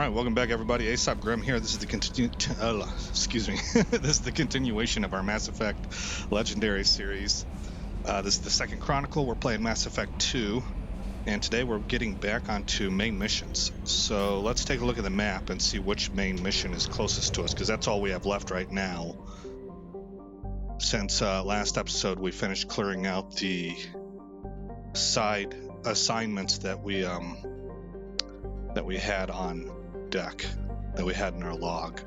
right, welcome back, everybody. Aesop Grim here. This is the this is the continuation of our Mass Effect Legendary series. This is the second chronicle. We're playing Mass Effect 2, and today we're getting back onto main missions. So let's take a look at the map and see which main mission is closest to us, because that's all we have left right now. Since last episode, we finished clearing out the side assignments that we had on deck, that we had in our log.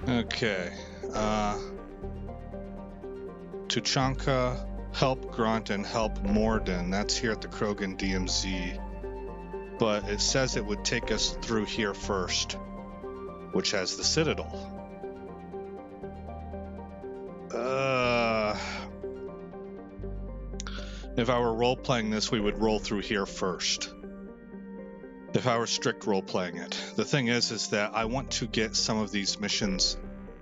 Okay. Tuchanka, help Grunt and help Mordin. That's here at the Krogan DMZ. But it says it would take us through here first, which has the Citadel. If I were role-playing this, we would roll through here first. If I were strict role-playing it. The thing is that I want to get some of these missions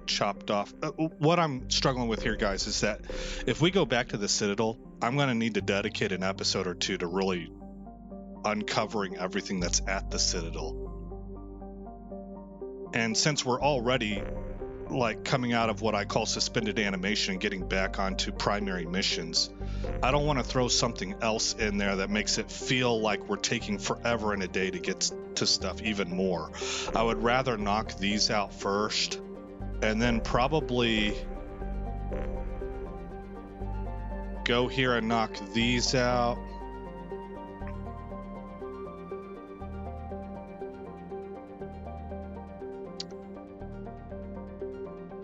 chopped off. What I'm struggling with here, guys, is that if we go back to the Citadel, I'm going to need to dedicate an episode or two to really uncovering everything that's at the Citadel. And since we're already coming out of what I call suspended animation and getting back onto primary missions, I don't want to throw something else in there that makes it feel like we're taking forever and a day to get to stuff even more. I would rather knock these out first and then probably go here and knock these out.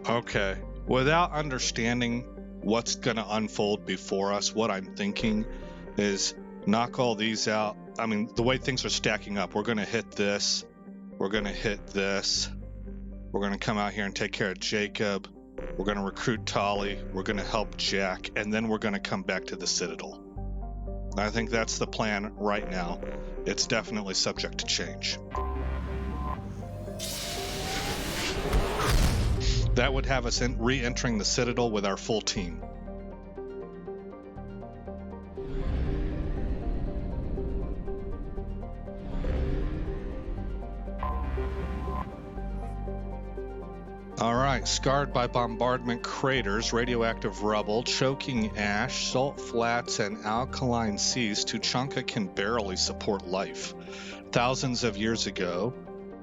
Okay, without understanding what's going to unfold before us, what I'm thinking is knock all these out. I mean, the way things are stacking up, we're going to hit this, we're going to hit this, we're going to come out here and take care of Jacob, we're going to recruit Tali, we're going to help Jack, and then we're going to come back to the Citadel. I think that's the plan right now. It's definitely subject to change. That would have us re-entering the Citadel with our full team. Alright, scarred by bombardment craters, radioactive rubble, choking ash, salt flats, and alkaline seas, Tuchanka can barely support life. Thousands of years ago,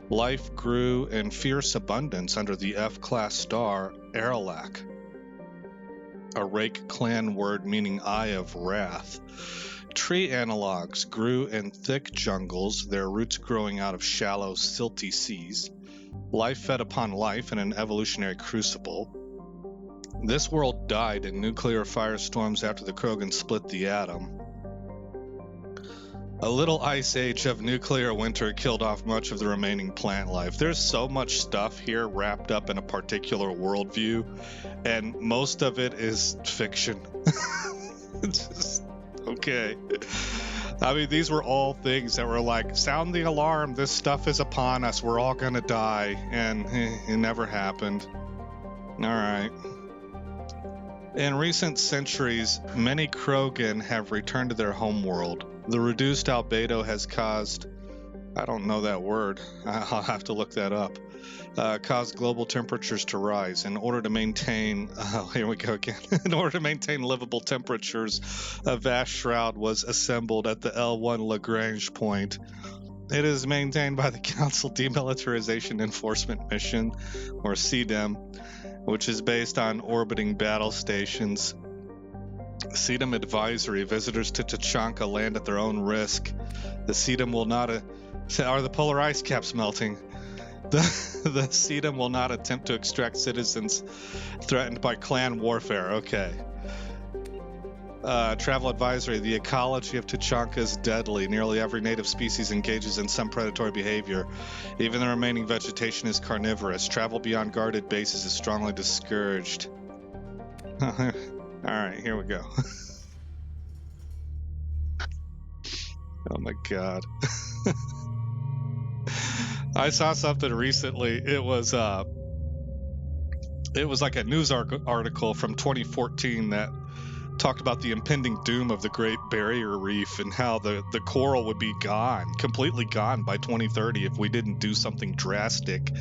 life grew in fierce abundance under the F-class star Aralak, a Rake clan word meaning Eye of Wrath. Tree analogs grew in thick jungles, their roots growing out of shallow, silty seas. Life fed upon life in an evolutionary crucible. This world died in nuclear firestorms after the Krogan split the atom. A little ice age of nuclear winter killed off much of the remaining plant life. There's so much stuff here wrapped up in a particular worldview, and most of it is fiction. Just, okay. I mean, these were all things that were like, sound the alarm, this stuff is upon us, we're all gonna die, and it never happened. Alright. In recent centuries, many Krogan have returned to their homeworld. The reduced albedo has caused, I don't know that word, I'll have to look that up, caused global temperatures to rise. In order to maintain, here we go again, in order to maintain livable temperatures, a vast shroud was assembled at the L1 Lagrange point. It is maintained by the Council Demilitarization Enforcement Mission, or CDEM, which is based on orbiting battle stations. CDEM advisory: visitors to Tuchanka land at their own risk. The CDEM will not are the polar ice caps melting? The CDEM will not attempt to extract citizens threatened by clan warfare. Okay. Travel advisory: the ecology of Tuchanka is deadly. Nearly every native species engages in some predatory behavior. Even the remaining vegetation is carnivorous. Travel beyond guarded bases is strongly discouraged. Alright, here we go. Oh my god. I saw something recently. It was like a news article from 2014 that talked about the impending doom of the Great Barrier Reef and how the coral would be gone, completely gone by 2030 if we didn't do something drastic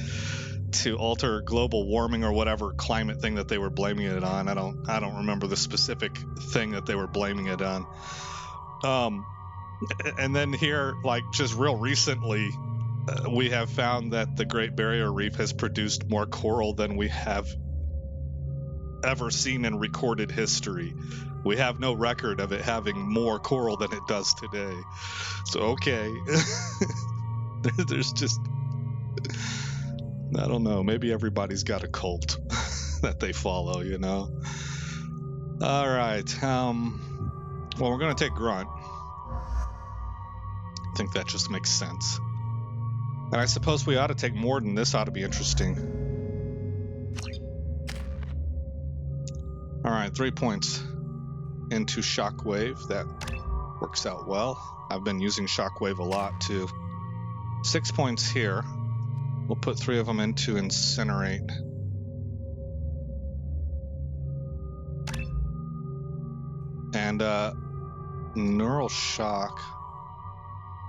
to alter global warming or whatever climate thing that they were blaming it on. I don't remember the specific thing that they were blaming it on. And then here, like just real recently, we have found that the Great Barrier Reef has produced more coral than we have ever seen in recorded history. We have no record of it having more coral than it does today. So, okay. There's just, I don't know, maybe everybody's got a cult that they follow, you know? All right. Well, we're going to take Grunt. I think that just makes sense. And I suppose we ought to take Mordin. This ought to be interesting. All right, 3 points into Shockwave. That works out well. I've been using Shockwave a lot too. 6 points here. We'll put 3 of them into Incinerate. And Neural Shock.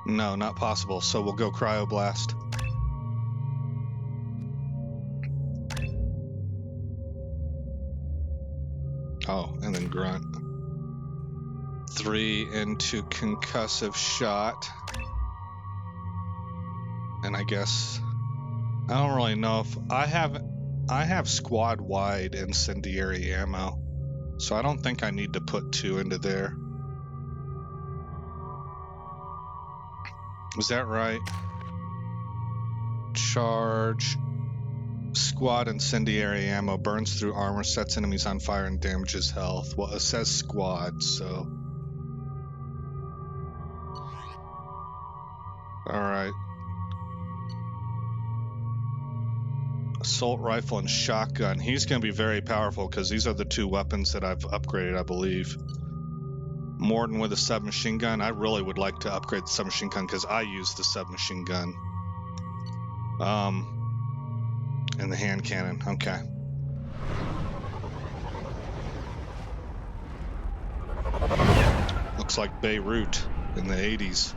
No, not possible. So we'll go Cryoblast. Oh, and then Grunt. 3 into Concussive Shot. And I guess I don't really know if I have squad wide incendiary ammo. So I don't think I need to put 2 into there. Is that right? Charge. Squad incendiary ammo burns through armor, sets enemies on fire, and damages health. Well, it says squad, so. Alright. Assault rifle and shotgun. He's going to be very powerful because these are the 2 weapons that I've upgraded, I believe. Mordin with a submachine gun. I really would like to upgrade the submachine gun because I use the submachine gun. And the hand cannon. Okay. Looks like Beirut in the 80s.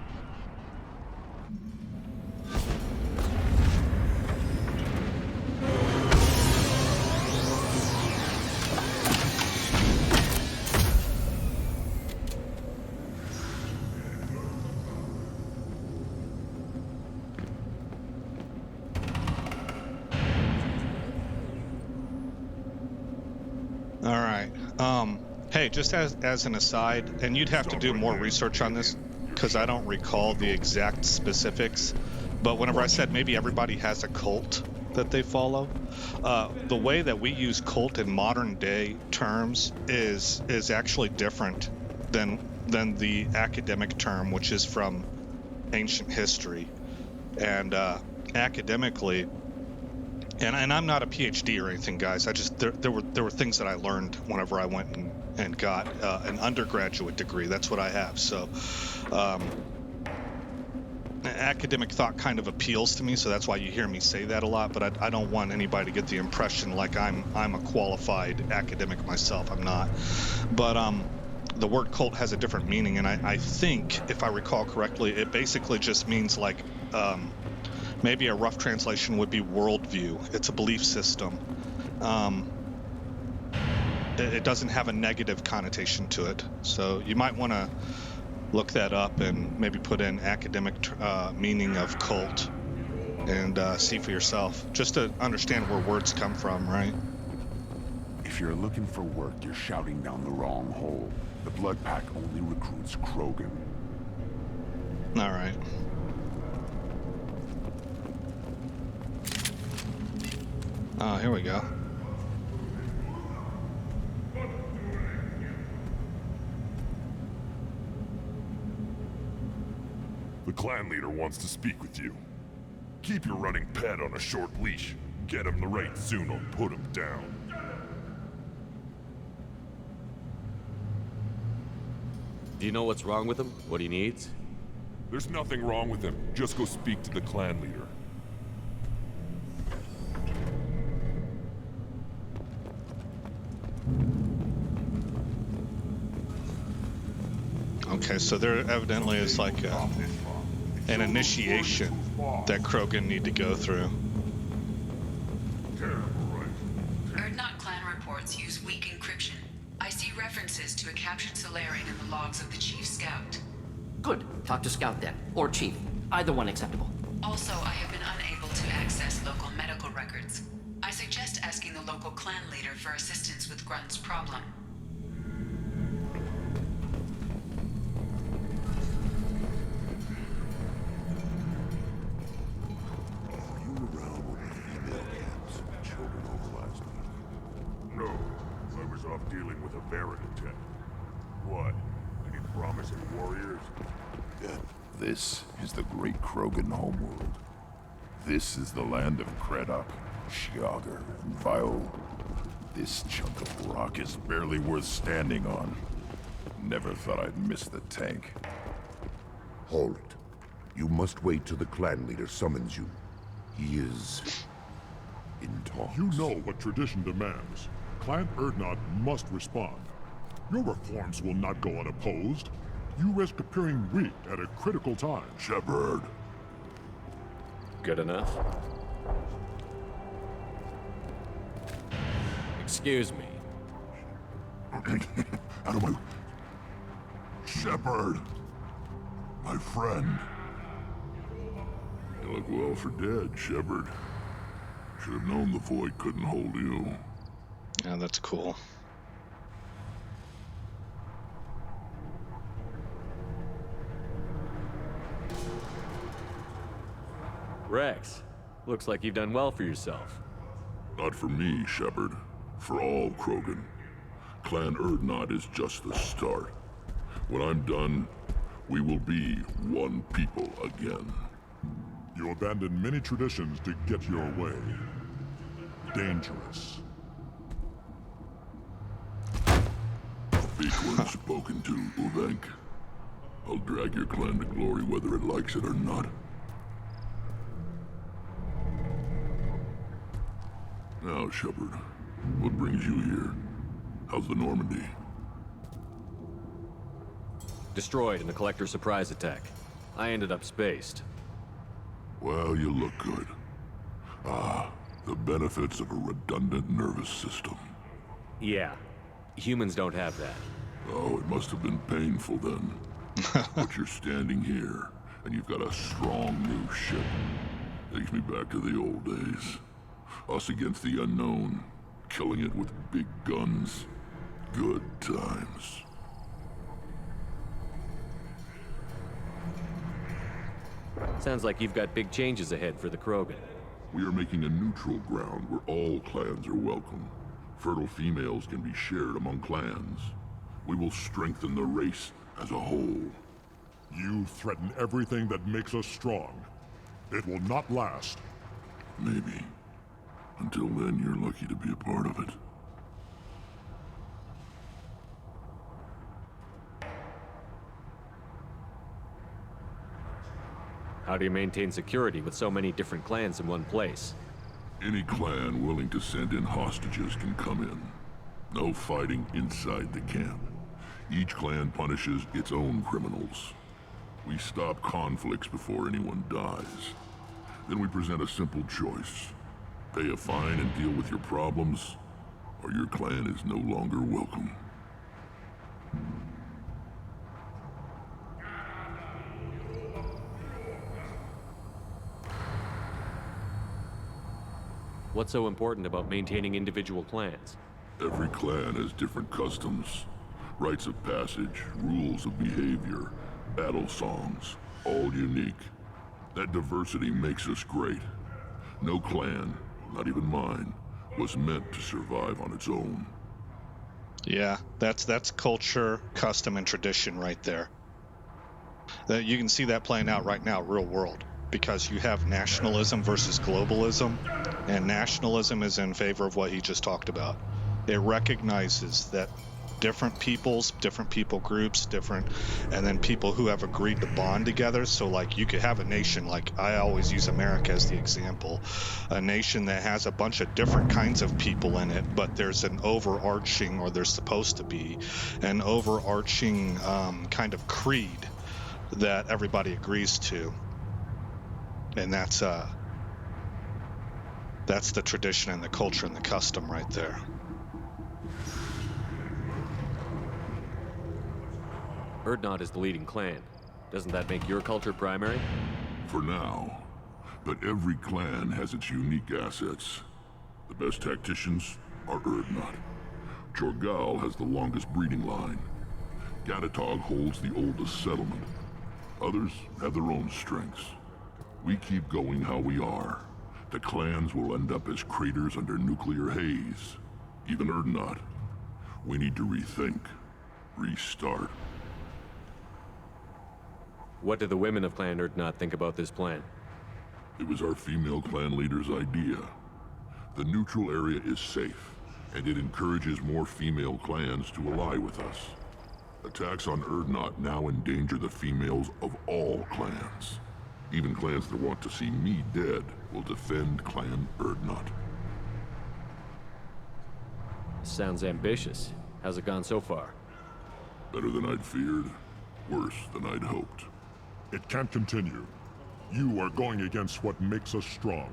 All right. Hey, just as an aside, and you'd have to do more research on this because I don't recall the exact specifics, but whenever I said maybe everybody has a cult that they follow, the way that we use cult in modern day terms is actually different than the academic term, which is from ancient history. And academically, and I'm not a PhD or anything, guys. I just there were things that I learned whenever I went and got an undergraduate degree. That's what I have. So academic thought kind of appeals to me, so that's why you hear me say that a lot. But I don't want anybody to get the impression like I'm a qualified academic myself. I'm not. But the word cult has a different meaning, and I think, if I recall correctly, it basically just means like maybe a rough translation would be worldview. It's a belief system. It doesn't have a negative connotation to it. So you might want to look that up and maybe put in academic meaning of cult and see for yourself, just to understand where words come from, right? If you're looking for work, you're shouting down the wrong hole. The Blood Pack only recruits Krogan. All right. Oh, here we go. The clan leader wants to speak with you. Keep your running pet on a short leash. Get him the right soon or put him down. Do you know what's wrong with him? What he needs? There's nothing wrong with him. Just go speak to the clan leader. Okay, so there evidently is like an initiation that Krogan need to go through. Erdnot clan reports use weak encryption. I see references to a captured Solarian in the logs of the Chief Scout. Good. Talk to Scout then. Or Chief. Either one acceptable. Also, I have been unable to access local medical records. I suggest asking the local clan leader for assistance with Grunt's problem. You around with the female camps and children over last week? No, I was off dealing with a Baron attack. What? Any promising warriors? Yeah. This is the great Krogan homeworld. This is the land of Kredok, Shiagar, and Viol. This chunk of rock is barely worth standing on. Never thought I'd miss the tank. Halt. You must wait till the clan leader summons you. He is in talks. You know what tradition demands. Clan Erdnot must respond. Your reforms will not go unopposed. You risk appearing weak at a critical time. Shepard. Good enough? Excuse me. Out of my... Shepard! My friend. You look well for dead, Shepard. Should have known the void couldn't hold you. Yeah, that's cool. Rex, looks like you've done well for yourself. Not for me, Shepard. For all Krogan. Clan Erdnot is just the start. When I'm done, we will be one people again. You abandoned many traditions to get your way. Dangerous. Speak when spoken to, Uvenk. I'll drag your clan to glory whether it likes it or not. Now, Shepard, what brings you here? How's the Normandy? Destroyed in the Collector surprise attack. I ended up spaced. Well, you look good. Ah, the benefits of a redundant nervous system. Yeah, humans don't have that. Oh, it must have been painful then. But you're standing here, and you've got a strong new ship. Takes me back to the old days. Us against the unknown, killing it with big guns. Good times. Sounds like you've got big changes ahead for the Krogan. We are making a neutral ground where all clans are welcome. Fertile females can be shared among clans. We will strengthen the race as a whole. You threaten everything that makes us strong. It will not last. Maybe. Until then, you're lucky to be a part of it. How do you maintain security with so many different clans in one place? Any clan willing to send in hostages can come in. No fighting inside the camp. Each clan punishes its own criminals. We stop conflicts before anyone dies. Then we present a simple choice. Pay a fine and deal with your problems, or your clan is no longer welcome. What's so important about maintaining individual clans? Every clan has different customs, rites of passage, rules of behavior, battle songs, all unique. That diversity makes us great. No clan, not even mine, was meant to survive on its own. Yeah, that's culture, custom, and tradition right there. That you can see that playing out right now, real world, because you have nationalism versus globalism, and nationalism is in favor of what he just talked about. It recognizes that different peoples, different people groups, and then people who have agreed to bond together. So like you could have a nation, like I always use America as the example, a nation that has a bunch of different kinds of people in it, but there's an overarching, or there's supposed to be an overarching kind of creed that everybody agrees to. And that's the tradition and the culture and the custom right there. Urdnot is the leading clan. Doesn't that make your culture primary? For now. But every clan has its unique assets. The best tacticians are Urdnot. Jorgal has the longest breeding line. Gatatog holds the oldest settlement. Others have their own strengths. We keep going how we are. The clans will end up as craters under nuclear haze. Even Urdnot. We need to rethink. Restart. What do the women of Clan Urdnot think about this plan? It was our female clan leader's idea. The neutral area is safe, and it encourages more female clans to ally with us. Attacks on Urdnot now endanger the females of all clans. Even clans that want to see me dead will defend Clan Urdnot. Sounds ambitious. How's it gone so far? Better than I'd feared, worse than I'd hoped. It can't continue. You are going against what makes us strong.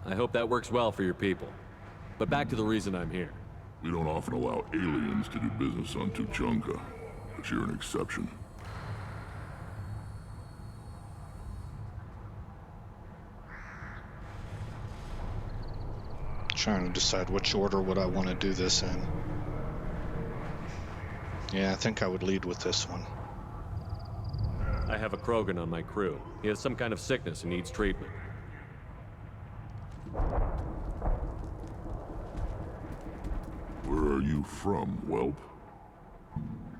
I hope that works well for your people. But back to the reason I'm here. We don't often allow aliens to do business on Tuchanka, but you're an exception. Trying to decide which order would I want to do this in. Yeah, I think I would lead with this one. I have a Krogan on my crew. He has some kind of sickness and needs treatment. Where are you from, whelp?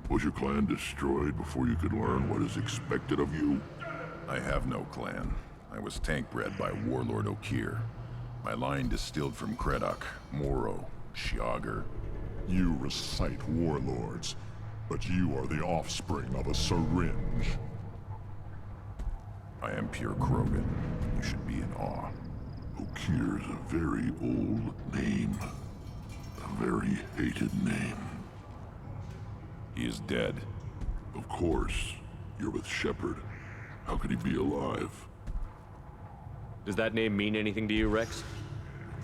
Was your clan destroyed before you could learn what is expected of you? I have no clan. I was tank bred by Warlord Okir. My line distilled from Kredok, Moro, Shiagar. You recite warlords, but you are the offspring of a syringe. I am pure Krogan. You should be in awe. Okir's a very old name. A very hated name. He is dead. Of course. You're with Shepard. How could he be alive? Does that name mean anything to you, Rex?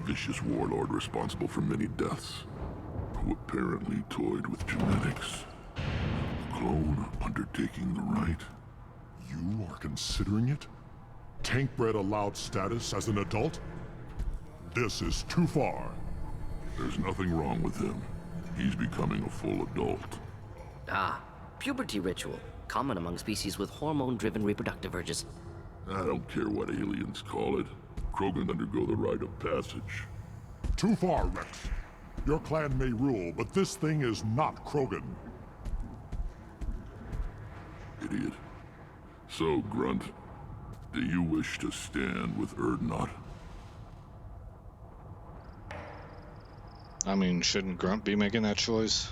Vicious warlord responsible for many deaths, who apparently toyed with genetics. A clone undertaking the right. You are considering it? Tank-bred allowed status as an adult? This is too far. There's nothing wrong with him. He's becoming a full adult. Ah, puberty ritual. Common among species with hormone-driven reproductive urges. I don't care what aliens call it. Krogan undergo the rite of passage. Too far, Rex. Your clan may rule, but this thing is not Krogan. Idiot. So, Grunt, do you wish to stand with Urdnot? I mean, shouldn't Grunt be making that choice?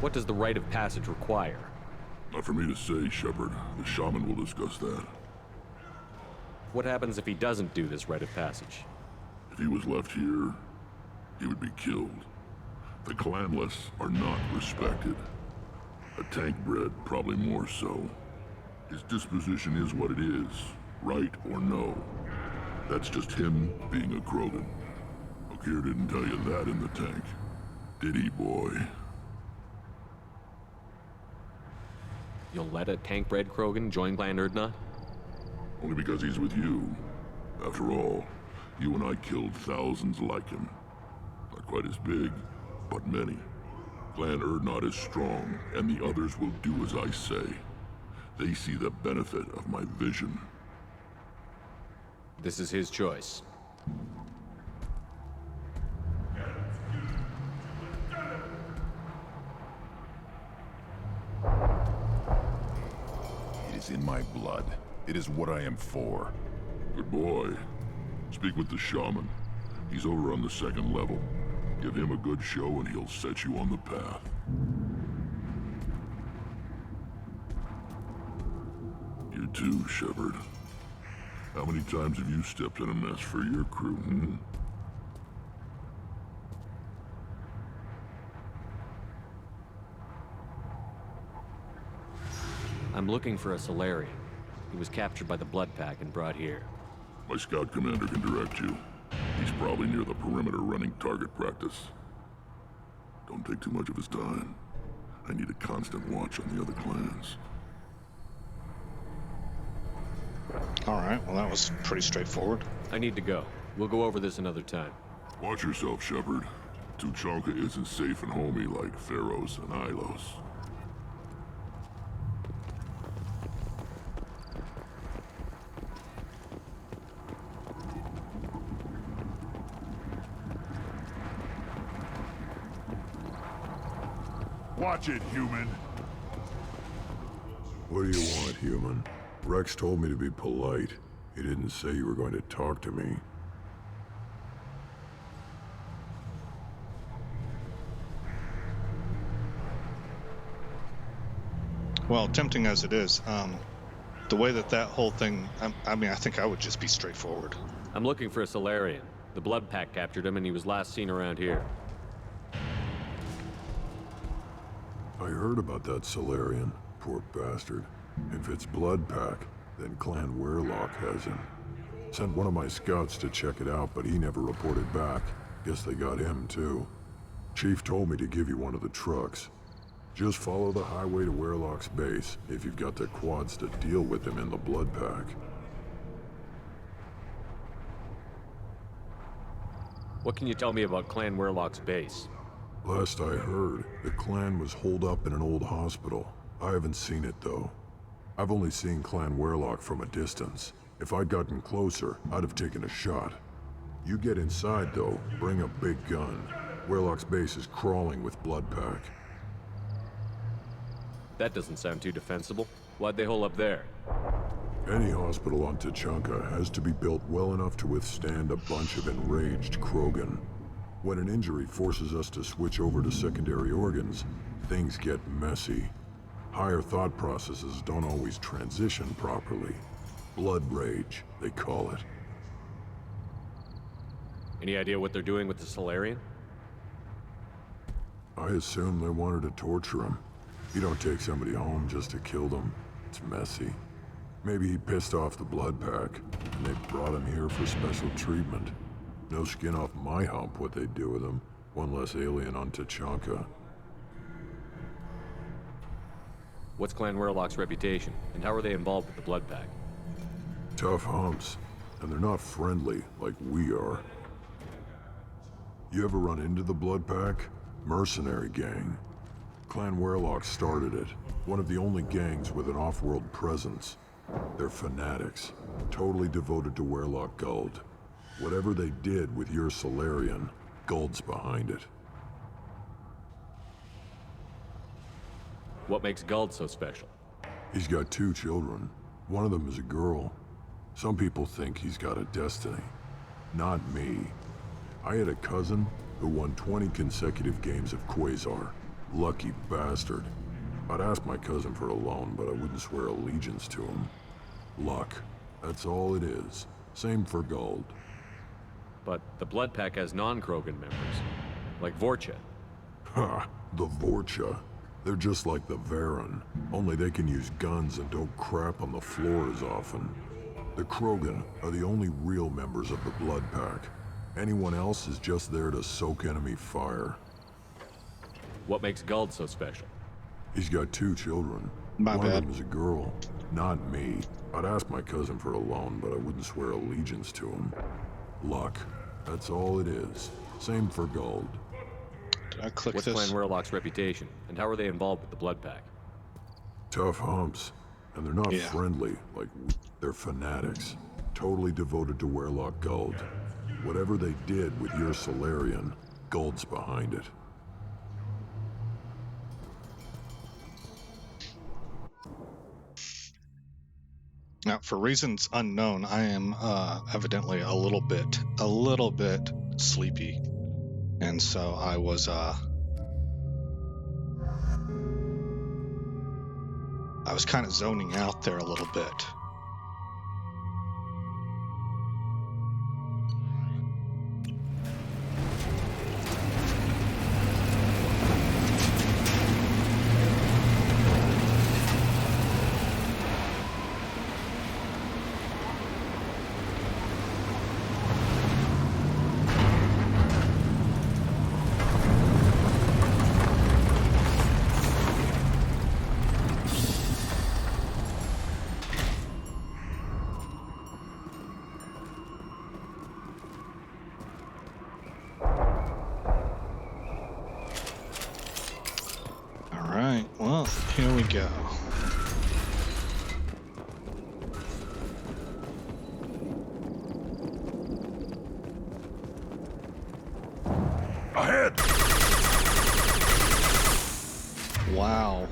What does the rite of passage require? Not for me to say, Shepard. The shaman will discuss that. What happens if he doesn't do this rite of passage? If he was left here, he would be killed. The clanless are not respected. A tank bred, probably more so. His disposition is what it is, right or no. That's just him being a Krogan. Okir didn't tell you that in the tank. Did he, boy? You'll let a tank-bred Krogan join Clan Urdnot? Only because he's with you. After all, you and I killed thousands like him. Not quite as big, but many. Clan Urdnot is strong, and the others will do as I say. They see the benefit of my vision. This is his choice. It is in my blood. It is what I am for. Good boy. Speak with the shaman. He's over on the second level. Give him a good show and he'll set you on the path. You too, Shepard. How many times have you stepped in a mess for your crew, hmm? I'm looking for a Solarian. He was captured by the Blood Pack and brought here. My scout commander can direct you. He's probably near the perimeter running target practice. Don't take too much of his time. I need a constant watch on the other clans. Alright, well that was pretty straightforward. I need to go. We'll go over this another time. Watch yourself, Shepard. Tuchanka isn't safe and homey like Pharaohs and Ilos. Watch it, human. What do you want, human? Rex told me to be polite. He didn't say you were going to talk to me. Well, tempting as it is, the way that whole thing, I mean, I think I would just be straightforward. I'm looking for a Solarian. The Blood Pack captured him and he was last seen around here. I heard about that Solarian, poor bastard. If it's Blood Pack, then Clan Werlock has him. Sent one of my scouts to check it out, but he never reported back. Guess they got him too. Chief told me to give you one of the trucks. Just follow the highway to Werlock's base if you've got the quads to deal with him in the Blood Pack. What can you tell me about Clan Werlock's base? Last I heard, the clan was holed up in an old hospital. I haven't seen it though. I've only seen Clan Werlock from a distance. If I'd gotten closer, I'd have taken a shot. You get inside though, bring a big gun. Werlock's base is crawling with Blood Pack. That doesn't sound too defensible. Why'd they hole up there? Any hospital on Tuchanka has to be built well enough to withstand a bunch of enraged Krogan. When an injury forces us to switch over to secondary organs, things get messy. Higher thought processes don't always transition properly. Blood rage, they call it. Any idea what they're doing with the Solarian? I assume they wanted to torture him. You don't take somebody home just to kill them. It's messy. Maybe he pissed off the Blood Pack, and they brought him here for special treatment. No skin off my hump what they'd do with him. One less alien on Tuchanka. What's Clan Werlock's reputation, and how are they involved with the Blood Pack? Tough humps, and they're not friendly like we are. You ever run into the Blood Pack? Mercenary gang. Clan Werlock started it. One of the only gangs with an off-world presence. They're fanatics, totally devoted to Werlock Guld. Whatever they did with your Solarian, Guld's behind it. What makes Guld so special? He's got 2 children. One of them is a girl. Some people think he's got a destiny. Not me. I had a cousin who won 20 consecutive games of Quasar. Lucky bastard. I'd ask my cousin for a loan, but I wouldn't swear allegiance to him. Luck. That's all it is. Same for Guld. But the Blood Pack has non-Krogan members, like Vorcha. Ha! The Vorcha. They're just like the Varen, only they can use guns and don't crap on the floor as often. The Krogan are the only real members of the Blood Pack. Anyone else is just there to soak enemy fire. What makes Guld so special? He's got 2 children. My One bad. of them is a girl, not me. I'd ask my cousin for a loan, but I wouldn't swear allegiance to him. Luck. That's all it is. Same for Guld. Did I click What's this? Clan Werlock's reputation, and how are they involved with the Blood Pack? Tough humps. And they're not Yeah. friendly, like they're fanatics. Totally devoted to Werlock Guld. Whatever they did with your Solarian, Guld's behind it. Now, for reasons unknown, I am evidently a little bit sleepy, and so I was kind of zoning out there a little bit. Alright, well, here we go. Ahead! Wow.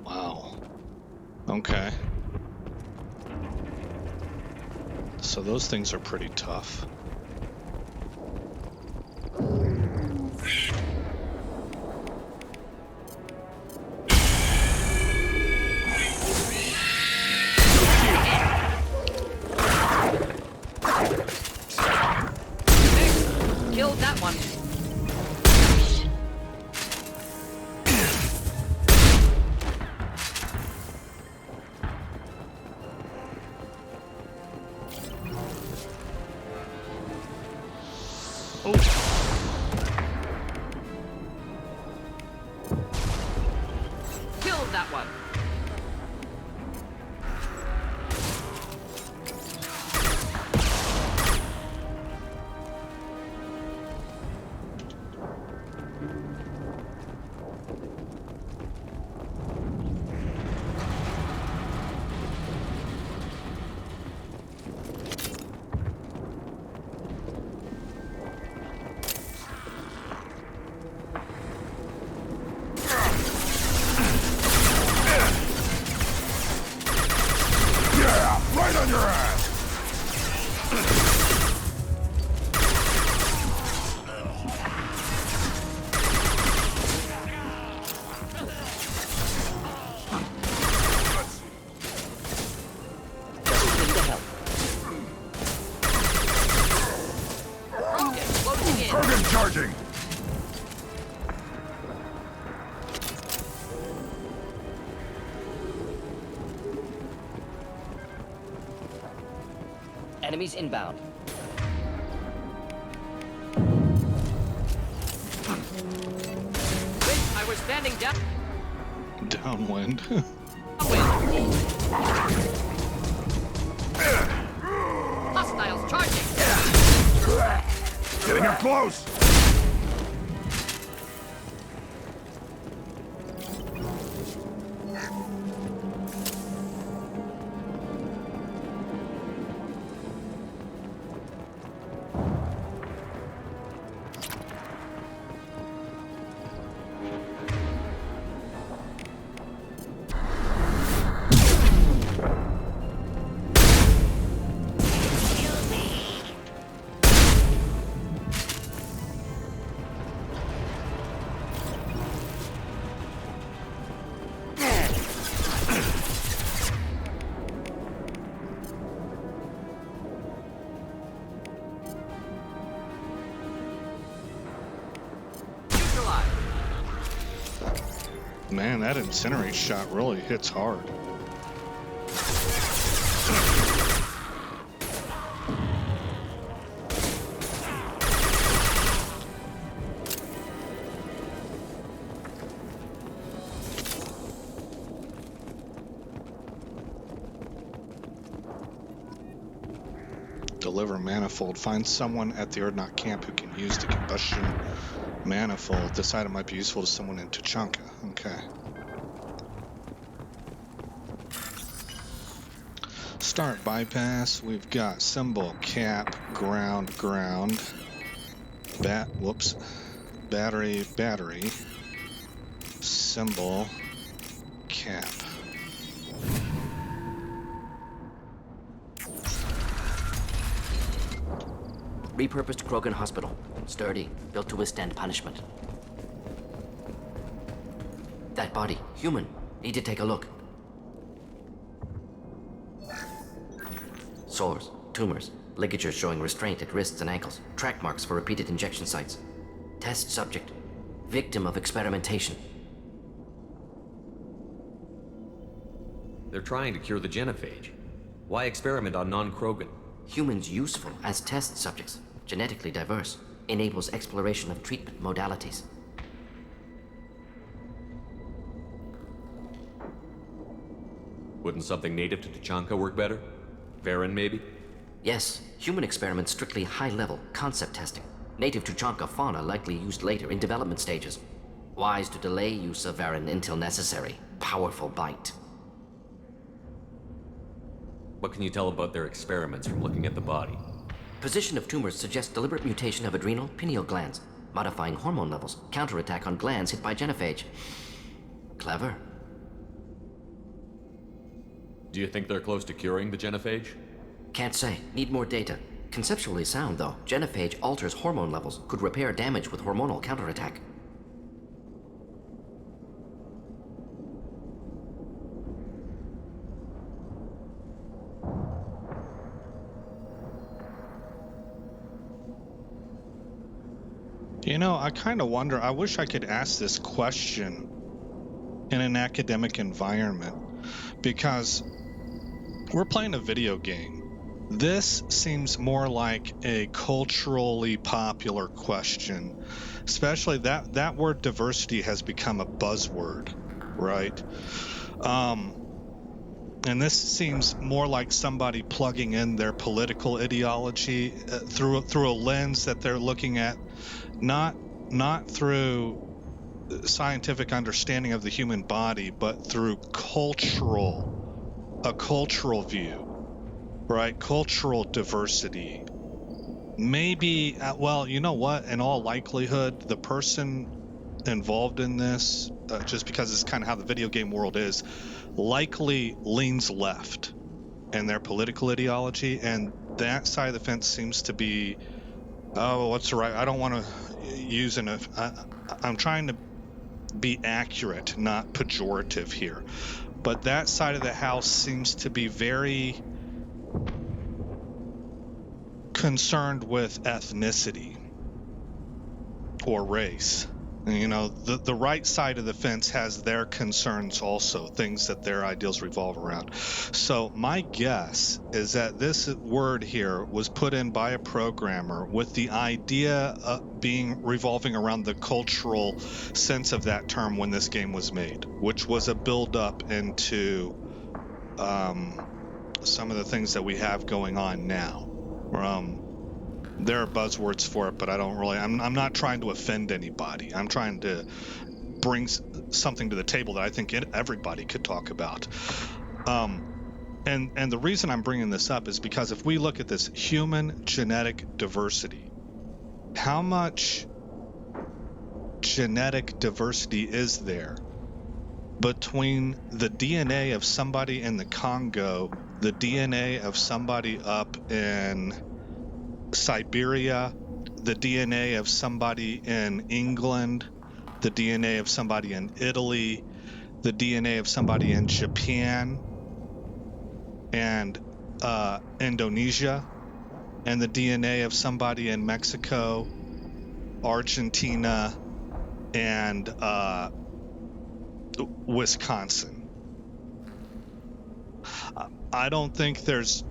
Wow. Okay. So those things are pretty tough. Killed that one. Killed that one. Right on your ass! Kurgan charging! Enemies inbound. Wait, I was standing down. Downwind. Hostiles charging. Getting up close! Man, that incinerate shot really hits hard. Deliver manifold. Find someone at the Erdnot camp who can use the combustion manifold. This item might be useful to someone in Tuchanka. Okay. Start bypass. We've got symbol, cap, ground, battery, symbol, cap. Repurposed Krogan Hospital. Sturdy, built to withstand punishment. That body, human. Need to take a look. Sores, tumors, ligatures showing restraint at wrists and ankles, track marks for repeated injection sites. Test subject, victim of experimentation. They're trying to cure the genophage. Why experiment on non-Krogan? Humans useful as test subjects, genetically diverse, enables exploration of treatment modalities. Wouldn't something native to Tuchanka work better? Varen, maybe? Yes, human experiments strictly high-level, concept testing. Native Tuchanka fauna likely used later in development stages. Wise to delay use of Varen until necessary. Powerful bite. What can you tell about their experiments from looking at the body? Position of tumors suggests deliberate mutation of adrenal, pineal glands, modifying hormone levels, counterattack on glands hit by genophage. Clever. Do you think they're close to curing the genophage? Can't say. Need more data. Conceptually sound, though. Genophage alters hormone levels, could repair damage with hormonal counterattack. You know, I kind of wonder, I wish I could ask this question in an academic environment, because we're playing a video game. This seems more like a culturally popular question, especially that word diversity has become a buzzword, right? And this seems more like somebody plugging in their political ideology through a lens that they're looking at, not through scientific understanding of the human body, but through a cultural view, right? Cultural diversity. Maybe, well, you know what? In all likelihood, the person involved in this, just because it's kind of how the video game world is, likely leans left in their political ideology, and that side of the fence seems to be, oh, what's the right? I don't want to use I'm trying to be accurate, not pejorative here. But that side of the house seems to be very concerned with ethnicity or race. And, you know, the right side of the fence has their concerns also, things that their ideals revolve around. So my guess is that this word here was put in by a programmer with the idea of revolving around the cultural sense of that term when this game was made, which was a build-up into some of the things that we have going on now. There are buzzwords for it, but I don't really. I'm not trying to offend anybody. I'm trying to bring something to the table that I think everybody could talk about. And the reason I'm bringing this up is because if we look at this human genetic diversity, how much genetic diversity is there between the DNA of somebody in the Congo, the DNA of somebody up in Siberia, the DNA of somebody in England, the DNA of somebody in Italy, the DNA of somebody in Japan and Indonesia, and the DNA of somebody in Mexico, Argentina, and Wisconsin. I don't think there's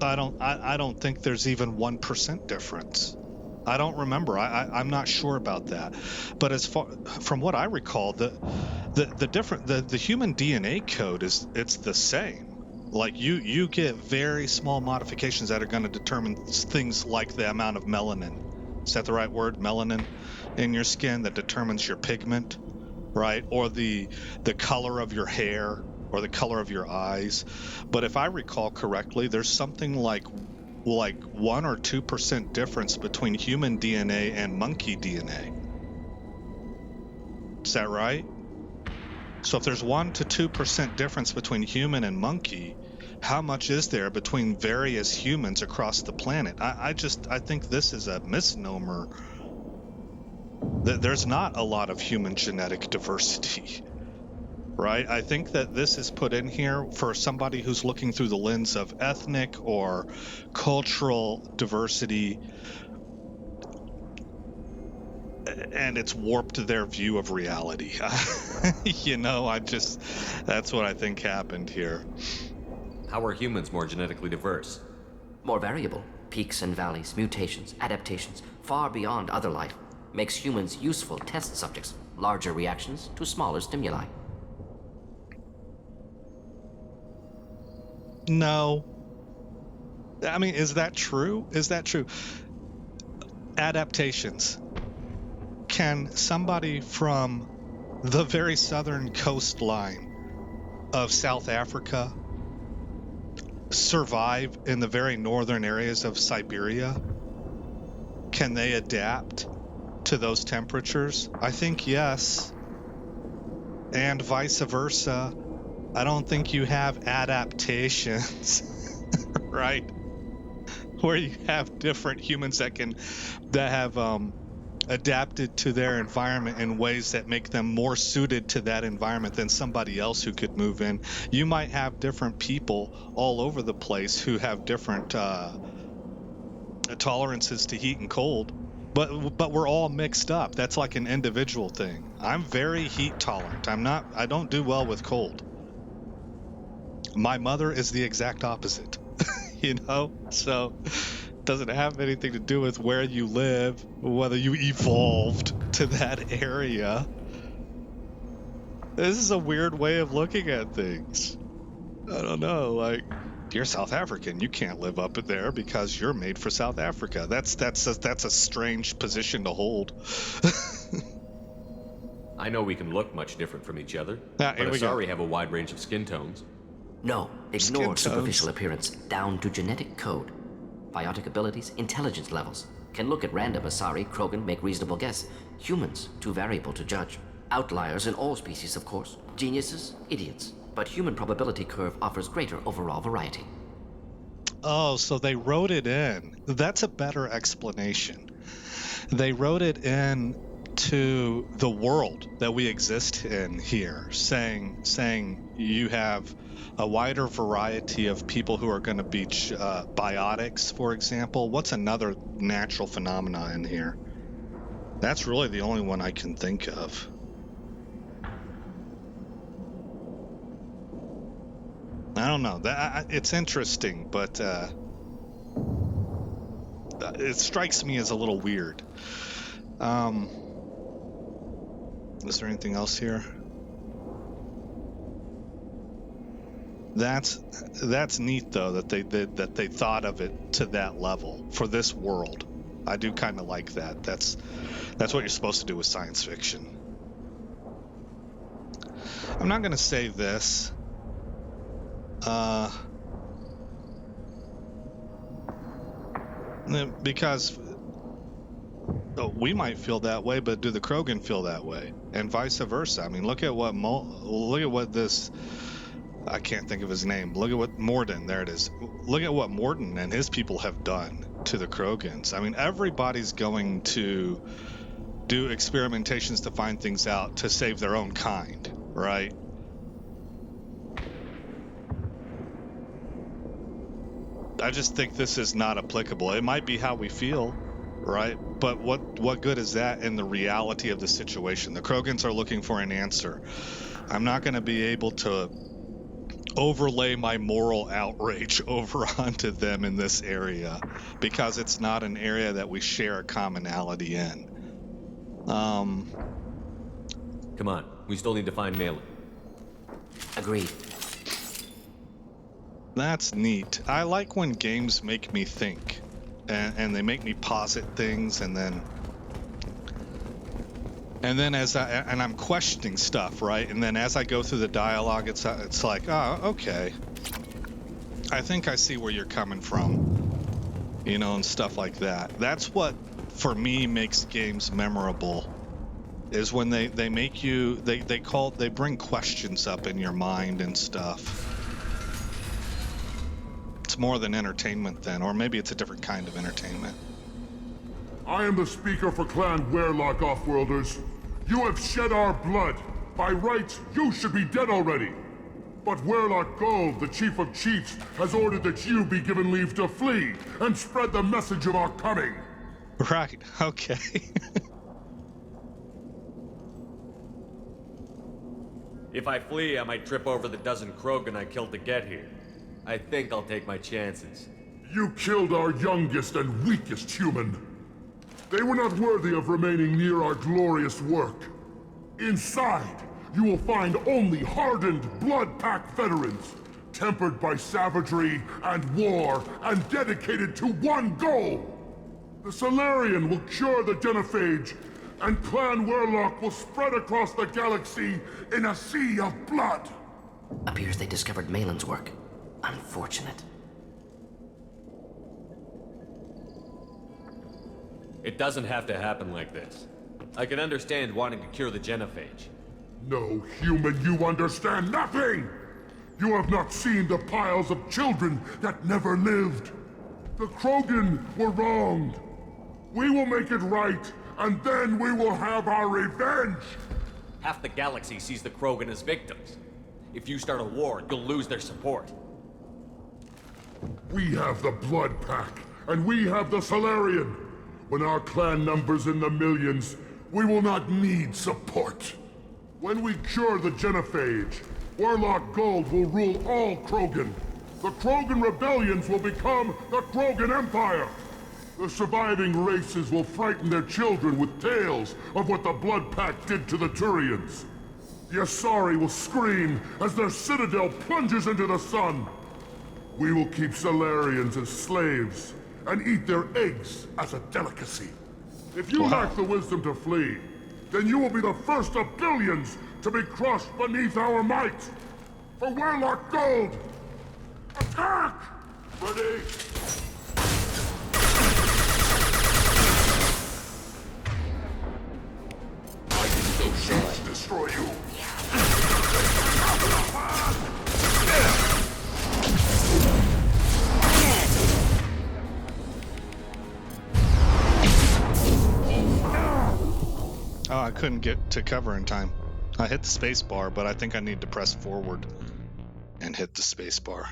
even 1% difference. I don't remember. I'm not sure about that. But as far from what I recall, the human DNA code it's the same. Like you get very small modifications that are going to determine things like the amount of melanin. Is that the right word? Melanin in your skin that determines your pigment, right? Or the color of your hair or the color of your eyes. But if I recall correctly, there's something like 1 or 2% difference between human DNA and monkey DNA. Is that right? So if there's 1 to 2% difference between human and monkey, how much is there between various humans across the planet? I think this is a misnomer. There's not a lot of human genetic diversity, right? I think that this is put in here for somebody who's looking through the lens of ethnic or cultural diversity, and it's warped their view of reality. That's what I think happened here. How are humans more genetically diverse? More variable. Peaks and valleys, mutations, adaptations, far beyond other life. Makes humans useful test subjects. Larger reactions to smaller stimuli. No. I mean, is that true? Adaptations. Can somebody from the very southern coastline of South Africa survive in the very northern areas of Siberia? Can they adapt to those temperatures? I think yes. And vice versa. I don't think you have adaptations, right? Where you have different humans that have adapted to their environment in ways that make them more suited to that environment than somebody else who could move in. You might have different people all over the place who have different tolerances to heat and cold, but we're all mixed up. That's like an individual thing. I'm very heat tolerant. I don't do well with cold. My mother is the exact opposite, so doesn't have anything to do with where you live, whether you evolved to that area. This is a weird way of looking at things. I don't know, like, you're South African, you can't live up there because you're made for South Africa. That's a strange position to hold. I know we can look much different from each other, Ah, but Asari have a wide range of skin tones. No, ignore superficial appearance, down to genetic code. Biotic abilities, intelligence levels. Can look at random Asari, Krogan, make reasonable guess. Humans, too variable to judge. Outliers in all species, of course. Geniuses, idiots. But human probability curve offers greater overall variety. Oh, so they wrote it in. That's a better explanation. They wrote it in to the world that we exist in here, saying you have a wider variety of people who are going to be biotics, for example. What's another natural phenomena in here? That's really the only one I can think of. I don't know. It's interesting, but it strikes me as a little weird. Is there anything else here? That's neat though that they thought of it to that level for this world. I do kind of like that. That's what you're supposed to do with science fiction. I'm not going to say this. Because we might feel that way, but do the Krogan feel that way, and vice versa? I mean, look at what this. I can't think of his name. Look at what Mordin. There it is. Look at what Mordin and his people have done to the Krogans. I mean, everybody's going to do experimentations to find things out to save their own kind, right? I just think this is not applicable. It might be how we feel, right? But what good is that in the reality of the situation? The Krogans are looking for an answer. I'm not going to be able to overlay my moral outrage over onto them in this area because it's not an area that we share a commonality in. Come on, we still need to find Malin. Agreed. That's neat. I like when games make me think, and they make me posit things, and then as I'm questioning stuff, right? And then as I go through the dialogue, it's like, oh, okay, I think I see where you're coming from, you know, and stuff like that. That's what, for me, makes games memorable. Is when they make you, they bring questions up in your mind and stuff. It's more than entertainment then, or maybe it's a different kind of entertainment. I am the speaker for Clan Werlock, Offworlders. You have shed our blood. By rights, you should be dead already. But Werlock Gold, the Chief of Chiefs, has ordered that you be given leave to flee and spread the message of our coming. Right, okay. If I flee, I might trip over the dozen Krogan I killed to get here. I think I'll take my chances. You killed our youngest and weakest human. They were not worthy of remaining near our glorious work. Inside, you will find only hardened, blood-packed veterans, tempered by savagery and war, and dedicated to one goal. The Solarian will cure the genophage, and Clan Werlock will spread across the galaxy in a sea of blood. Appears they discovered Malin's work. Unfortunate. It doesn't have to happen like this. I can understand wanting to cure the genophage. No, human, you understand nothing! You have not seen the piles of children that never lived. The Krogan were wronged. We will make it right, and then we will have our revenge! Half the galaxy sees the Krogan as victims. If you start a war, you'll lose their support. We have the Blood Pack, and we have the Solarian. When our clan numbers in the millions, we will not need support. When we cure the genophage, Werlock Gold will rule all Krogan. The Krogan rebellions will become the Krogan Empire. The surviving races will frighten their children with tales of what the Blood Pack did to the Turians. The Asari will scream as their citadel plunges into the sun. We will keep Solarians as slaves, and eat their eggs as a delicacy. If you lack the wisdom to flee, then you will be the first of billions to be crushed beneath our might. For Werlock Gold! Attack! Ready? I use those shields to destroy you. Oh, I couldn't get to cover in time. I hit the space bar, but I think I need to press forward and hit the space bar.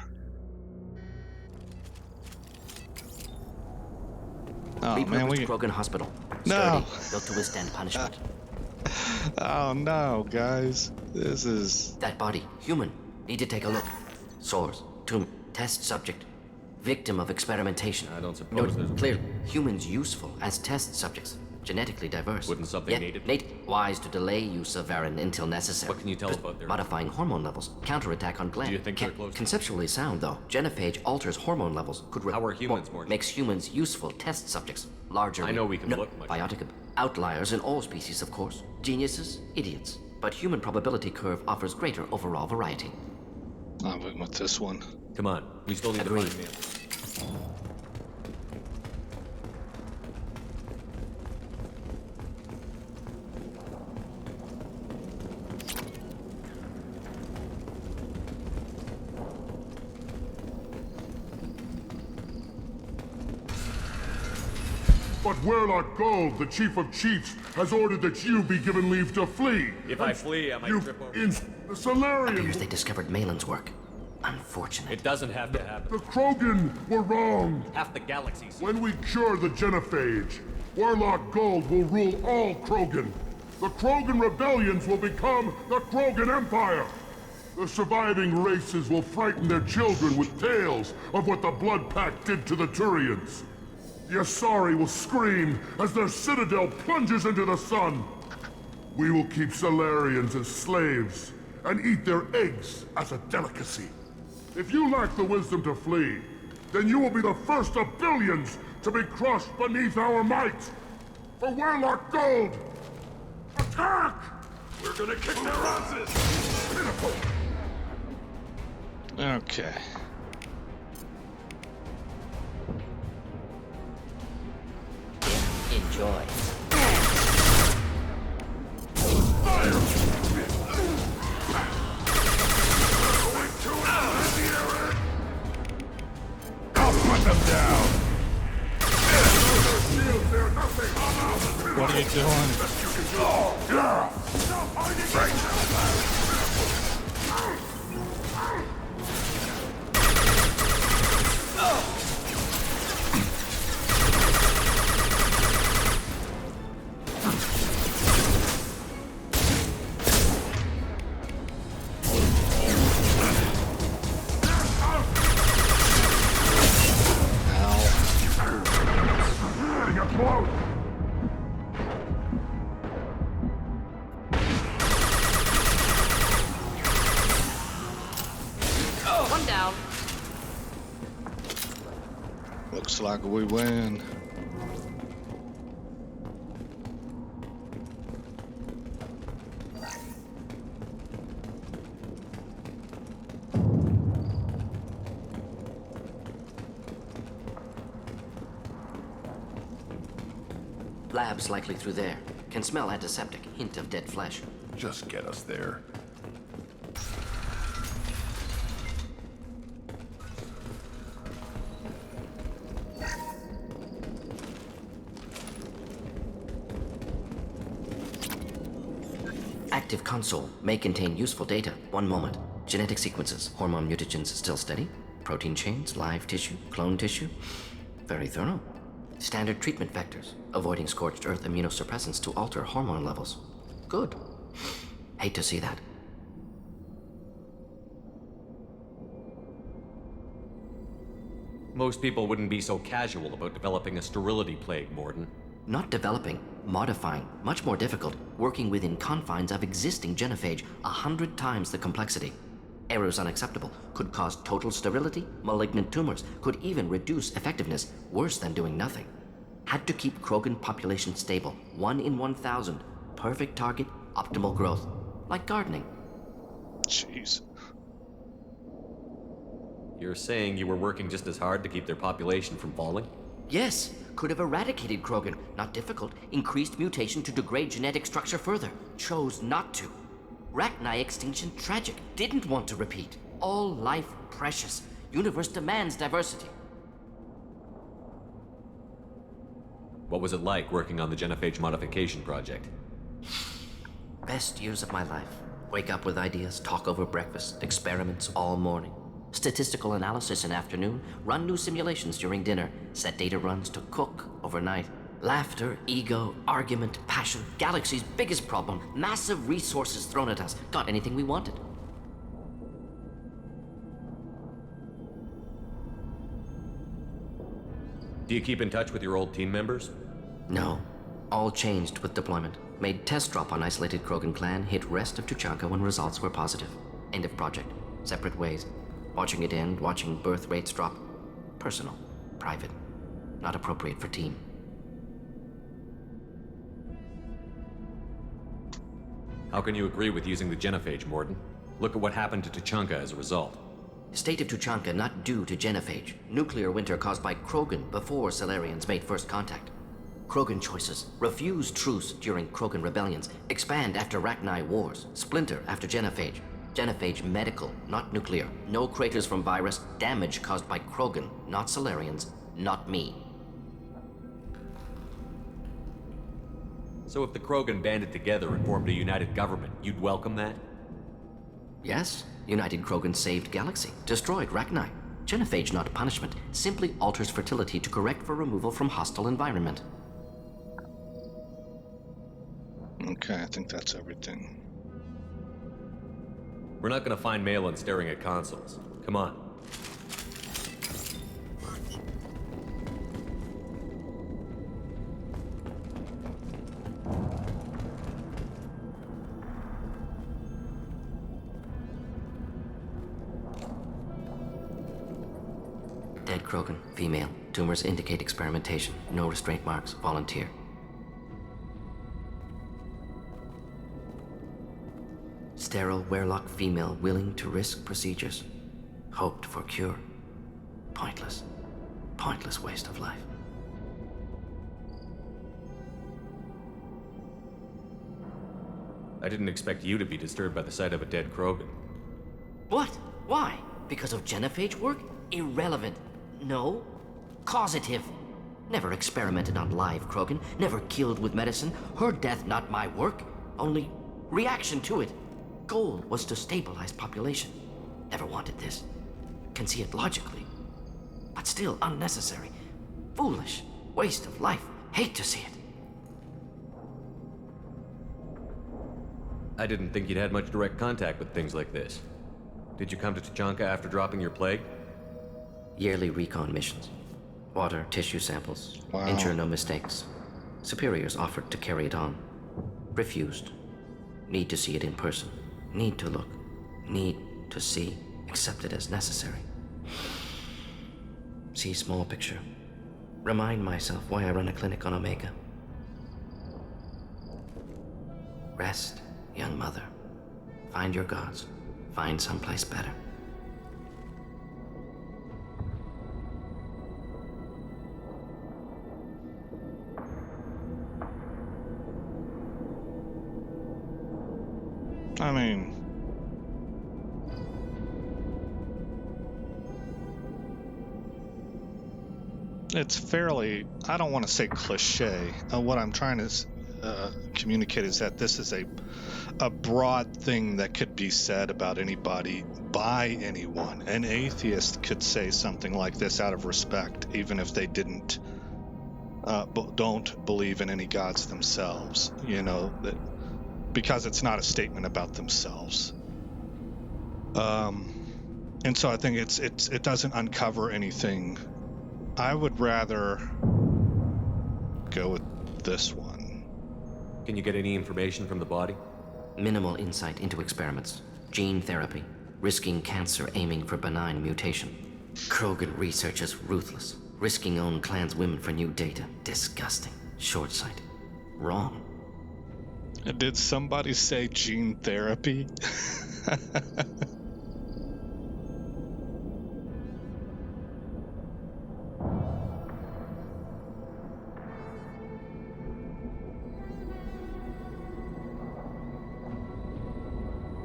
Oh man, we Krogan hospital. No. Sturdy, built to withstand punishment. Oh no, guys. This is That body, human. Need to take a look. Sores, tumor, test subject. Victim of experimentation. I don't suppose there's a... Clearly, humans useful as test subjects. Genetically diverse. Wouldn't something needed? Nate, wise to delay use of Varan until necessary. What can you tell about their... Modifying hormone levels. Counterattack on Glenn. Do you think they're close? Conceptually sound, though. Genophage alters hormone levels. How are humans more... Makes humans useful test subjects. Larger... I know we can look much... Biotic... Outliers in all species, of course. Geniuses, idiots. But human probability curve offers greater overall variety. I went with this one. Come on, we still need Agreed. to find Malin. But Werlock Gold, the Chief of Chiefs, has ordered that you be given leave to flee. If I flee, I might trip over... The Solarian... Appears they discovered Malin's work. Unfortunate. It doesn't have to happen. The Krogan were wrong. Half the galaxy... When we cure the genophage, Werlock Gold will rule all Krogan. The Krogan rebellions will become the Krogan Empire. The surviving races will frighten their children with tales of what the Blood Pack did to the Turians. The Asari will scream as their citadel plunges into the sun. We will keep Solarians as slaves and eat their eggs as a delicacy. If you lack the wisdom to flee, then you will be the first of billions to be crushed beneath our might! For Warlock Gold! Attack! We're gonna kick their asses! Pitiful! Okay. Enjoy. I'll put them down! What are you doing? One down. Looks like we win. Labs likely through there. Can smell antiseptic. Hint of dead flesh. Just get us there. Active console may contain useful data. One moment. Genetic sequences. Hormone mutagens still steady. Protein chains, live tissue, clone tissue. Very thorough. Standard treatment vectors. Avoiding scorched earth immunosuppressants to alter hormone levels. Good. Hate to see that. Most people wouldn't be so casual about developing a sterility plague, Mordin. Not developing, modifying, much more difficult, working within confines of existing genophage, 100 times the complexity. Errors unacceptable, could cause total sterility, malignant tumors, could even reduce effectiveness, worse than doing nothing. Had to keep Krogan population stable, 1 in 1,000, perfect target, optimal growth, like gardening. Jeez. You're saying you were working just as hard to keep their population from falling? Yes, could have eradicated Krogan, not difficult, increased mutation to degrade genetic structure further, chose not to. Rachni extinction tragic, didn't want to repeat. All life precious, universe demands diversity. What was it like working on the genophage modification project? Best years of my life. Wake up with ideas, talk over breakfast, experiments all morning. Statistical analysis in afternoon, run new simulations during dinner, set data runs to cook overnight. Laughter, ego, argument, passion, galaxy's biggest problem, massive resources thrown at us. Got anything we wanted. Do you keep in touch with your old team members? No. All changed with deployment. Made test drop on isolated Krogan clan, hit rest of Tuchanka when results were positive. End of project. Separate ways. Watching it end, watching birth rates drop. Personal. Private. Not appropriate for team. How can you agree with using the genophage, Mordin? Look at what happened to Tuchanka as a result. State of Tuchanka not due to genophage. Nuclear winter caused by Krogan before Salarians made first contact. Krogan choices. Refuse truce during Krogan rebellions. Expand after Rachni wars. Splinter after genophage. Genophage medical, not nuclear. No craters from virus. Damage caused by Krogan, not Salarians, not me. So if the Krogan banded together and formed a united government, you'd welcome that? Yes, United Krogan saved Galaxy, destroyed Rachni. Genophage not punishment, simply alters fertility to correct for removal from hostile environment. Okay, I think that's everything. We're not gonna find Malin staring at consoles. Come on. dead Krogan, female. Tumors indicate experimentation. No restraint marks. Volunteer. Sterile Werlock female willing to risk procedures. Hoped for cure. Pointless. Pointless waste of life. I didn't expect you to be disturbed by the sight of a dead Krogan. What? Why? Because of genophage work? Irrelevant. No. Causative. Never experimented on live Krogan. Never killed with medicine. Her death not my work. Only reaction to it. Goal was to stabilize population. Never wanted this. Can see it logically. But still unnecessary. Foolish. Waste of life. Hate to see it. I didn't think you'd had much direct contact with things like this. Did you come to Tuchanka after dropping your plague? Yearly recon missions. Water, tissue samples. Wow. Ensure no mistakes. Superiors offered to carry it on. Refused. Need to see it in person. Need to look. Need to see. Accept it as necessary. See small picture. Remind myself why I run a clinic on Omega. Rest, young mother. Find your gods. Find someplace better. I mean, it's fairly, I don't want to say cliche. What I'm trying to communicate is that this is a broad thing that could be said about anybody by anyone. An atheist could say something like this out of respect, even if they don't believe in any gods themselves, because it's not a statement about themselves. And so I think it doesn't uncover anything. I would rather go with this one. Can you get any information from the body? Minimal insight into experiments. Gene therapy. Risking cancer aiming for benign mutation. Krogan researchers ruthless. Risking own clan's women for new data. Disgusting. Short-sighted. Wrong. Did somebody say gene therapy?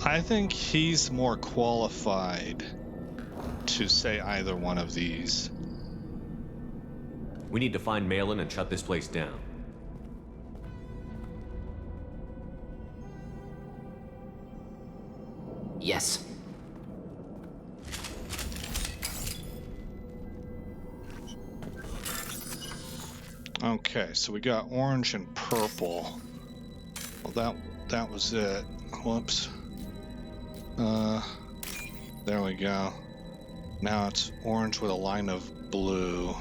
I think he's more qualified to say either one of these. We need to find Malin and shut this place down. Yes. Okay, so we got orange and purple. Well, that was it. Whoops. There we go. Now it's orange with a line of blue.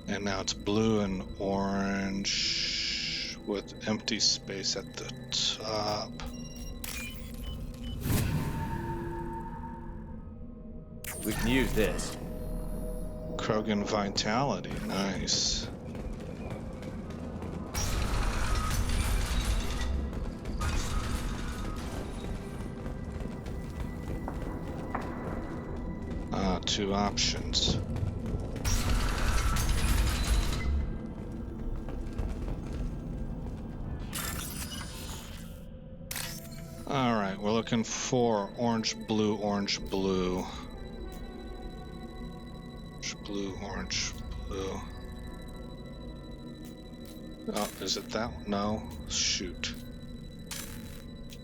And now it's blue and orange with empty space at the top. We can use this. Krogan Vitality, nice. Two options. All right, we're looking for orange, blue, orange, blue. Blue, orange, blue. Oh, is it that one? No. Shoot.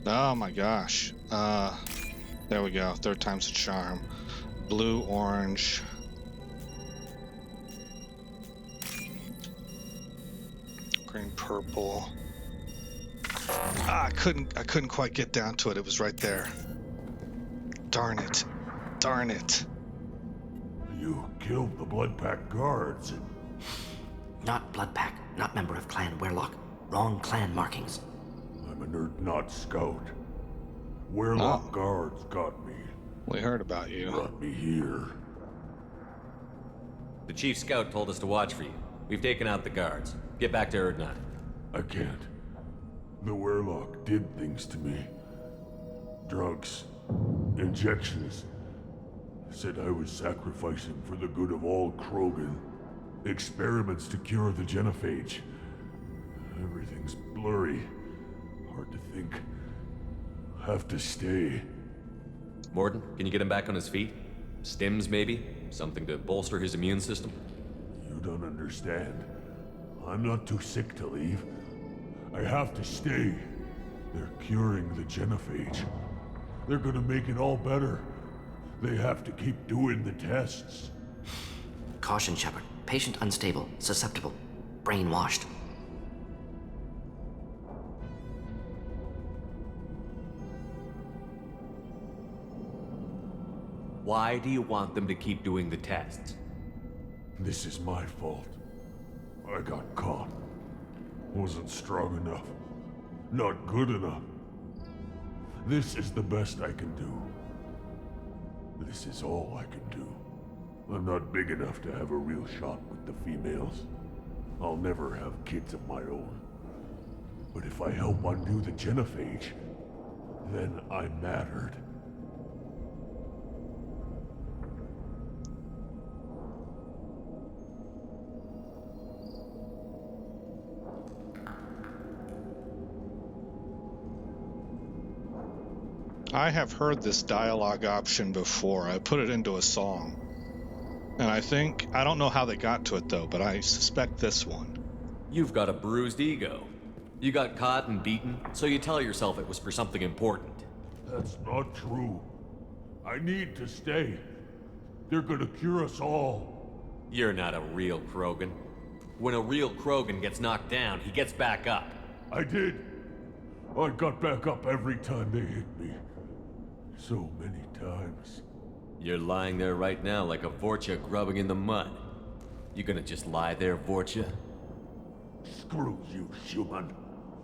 Oh my gosh. There we go. Third time's a charm. Blue, orange. Green, purple. I couldn't quite get down to it. It was right there. Darn it. Darn it. You killed the Blood Pack guards. Not Blood Pack, not member of Clan Werlock. Wrong clan markings. I'm a nerd, not scout. Werlock guards got me. We heard about you. Brought me here. The chief scout told us to watch for you. We've taken out the guards. Get back to Erdnot. I can't. The Werlock did things to me. Drugs. Injections. Said I was sacrificing for the good of all Krogan. Experiments to cure the genophage. Everything's blurry. Hard to think. Have to stay. Mordin, can you get him back on his feet? Stims, maybe? Something to bolster his immune system? You don't understand. I'm not too sick to leave. I have to stay. They're curing the genophage. They're gonna make it all better. They have to keep doing the tests. Caution, Shepard. Patient unstable, susceptible, brainwashed. Why do you want them to keep doing the tests? This is my fault. I got caught. Wasn't strong enough. Not good enough. This is the best I can do. This is all I can do. I'm not big enough to have a real shot with the females. I'll never have kids of my own. But if I help undo the genophage, then I mattered. I have heard this dialogue option before. I put it into a song. And I don't know how they got to it though, but I suspect this one. You've got a bruised ego. You got caught and beaten, so you tell yourself it was for something important. That's not true. I need to stay. They're gonna cure us all. You're not a real Krogan. When a real Krogan gets knocked down, he gets back up. I did. I got back up every time they hit me. So many times. You're lying there right now like a Vorcha grubbing in the mud. You gonna just lie there, Vorcha? Screw you, human.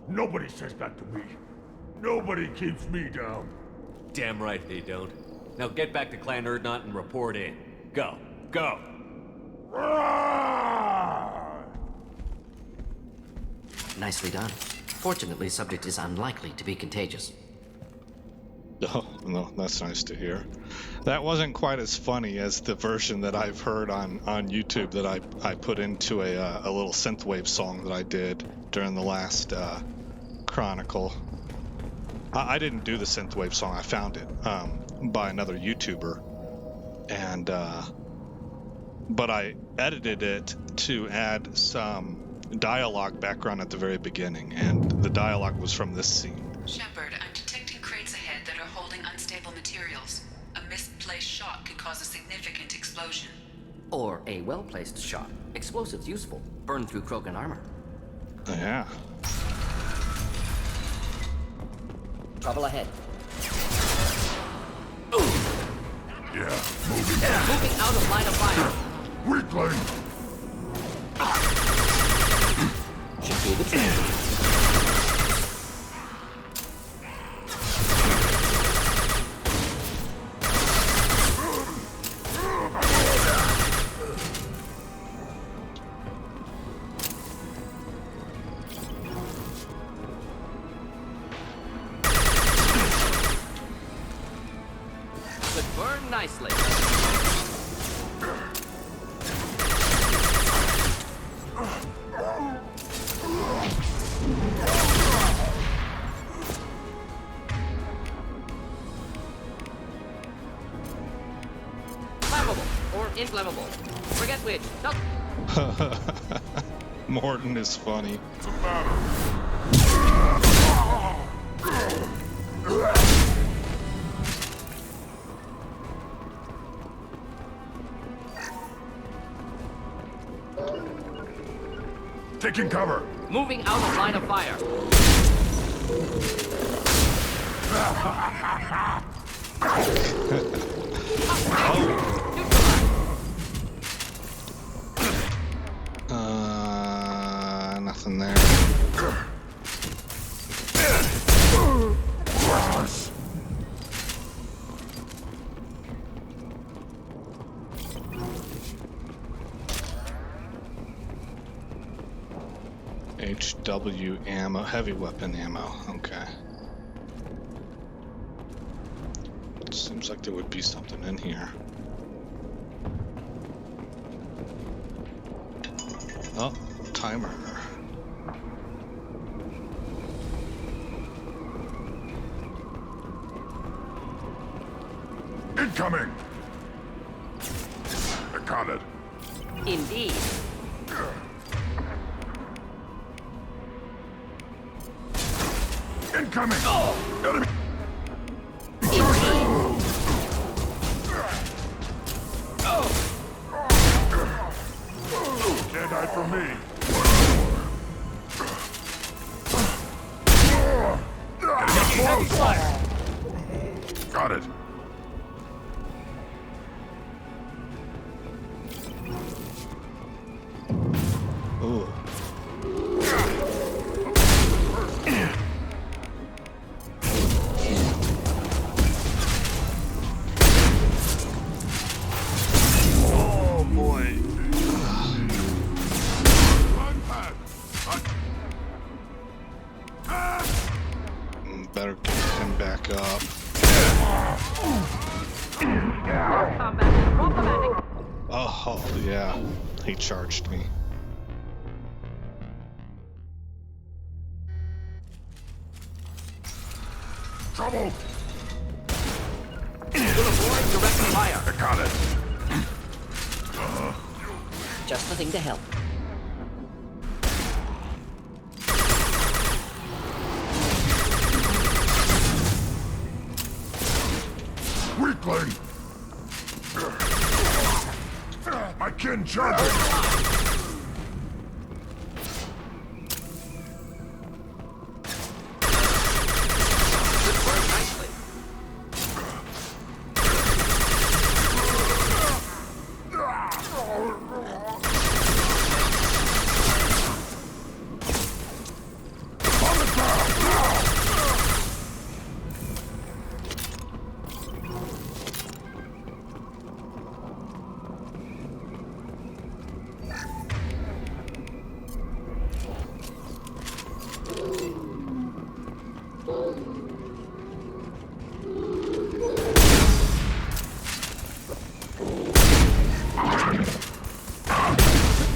Nobody says that to me. Nobody keeps me down. Damn right they don't. Now get back to Clan Erdnot and report in. Go. Go! Nicely done. Fortunately, subject is unlikely to be contagious. Oh, no, that's nice to hear. That wasn't quite as funny as the version that I've heard on YouTube that I put into a little synthwave song that I did during the last Chronicle. I didn't do the synthwave song. I found it by another YouTuber, and but I edited it to add some dialogue background at the very beginning, and the dialogue was from this scene. Shepard, I'm detecting crates ahead that are holding unstable materials. A misplaced shot could cause a significant explosion. Or a well-placed shot. Explosives useful. Burn through Krogan armor. Yeah. Trouble ahead. Yeah, moving. Moving out of line of fire. Weakling! Should be the train. Could burn nicely. Flammable or inflammable. Forget which. Nope. Mordin is funny. Taking cover! Moving out of line of fire. Nothing there. HW ammo, heavy weapon ammo. Okay. Seems like there would be something in here. Oh, timer. Incoming! I caught it. Indeed. Incoming! Enemy! Can't hide from me. Got it. Ooh. Oh boy. Better get him back up. Oh, yeah. He charged me. Trouble! We'll avoid direct fire. I got it. Just the thing to help. Weakling! My kin charging!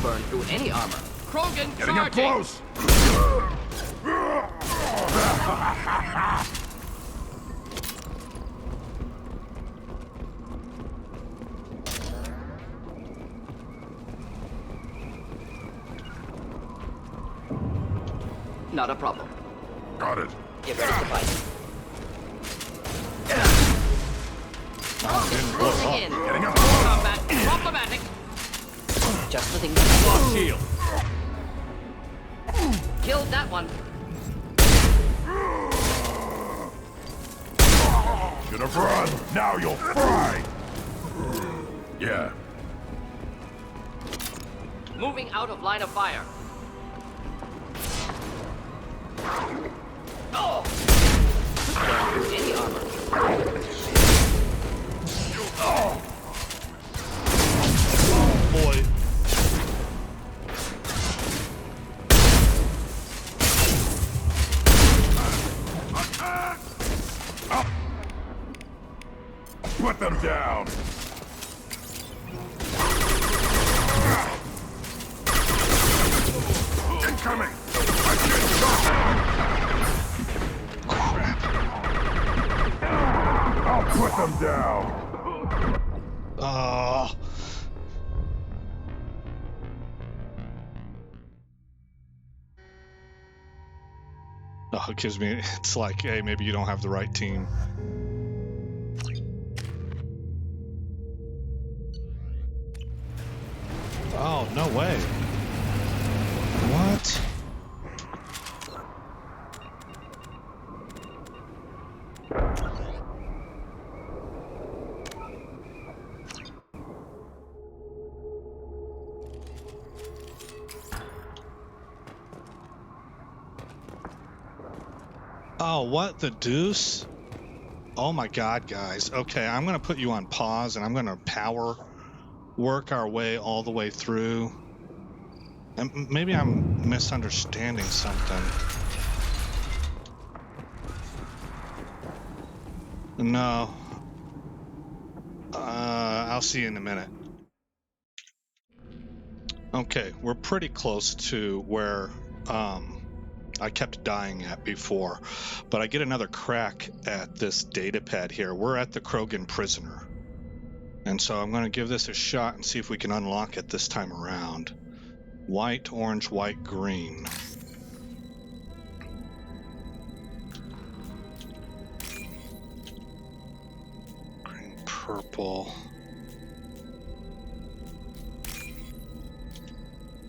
Burn through any armor. Krogan Getting up charging! close! Not a problem. Got it. Get ready to fight. Closing in. Getting up close! Combat problematic. Just the thing to Lock shield. Killed that one. Should have run! Now you'll fry! Yeah. Moving out of line of fire. Oh! Burn through any armor. Oh! Boy. Put them down! Incoming! I can't I'll put them down! Oh. Oh, it gives me, it's like, hey, maybe you don't have the right team. Oh, no way. What? Oh, what the deuce? Oh my god, guys. Okay, I'm gonna put you on pause and I'm gonna power work our way all the way through. Maybe I'm misunderstanding something. No. I'll see you in a minute. Okay, we're pretty close to where I kept dying at before, but I get another crack at this data pad here. We're at the Krogan prisoner, and so I'm going to give this a shot and see if we can unlock it this time around. White, orange, white, green. Green, purple.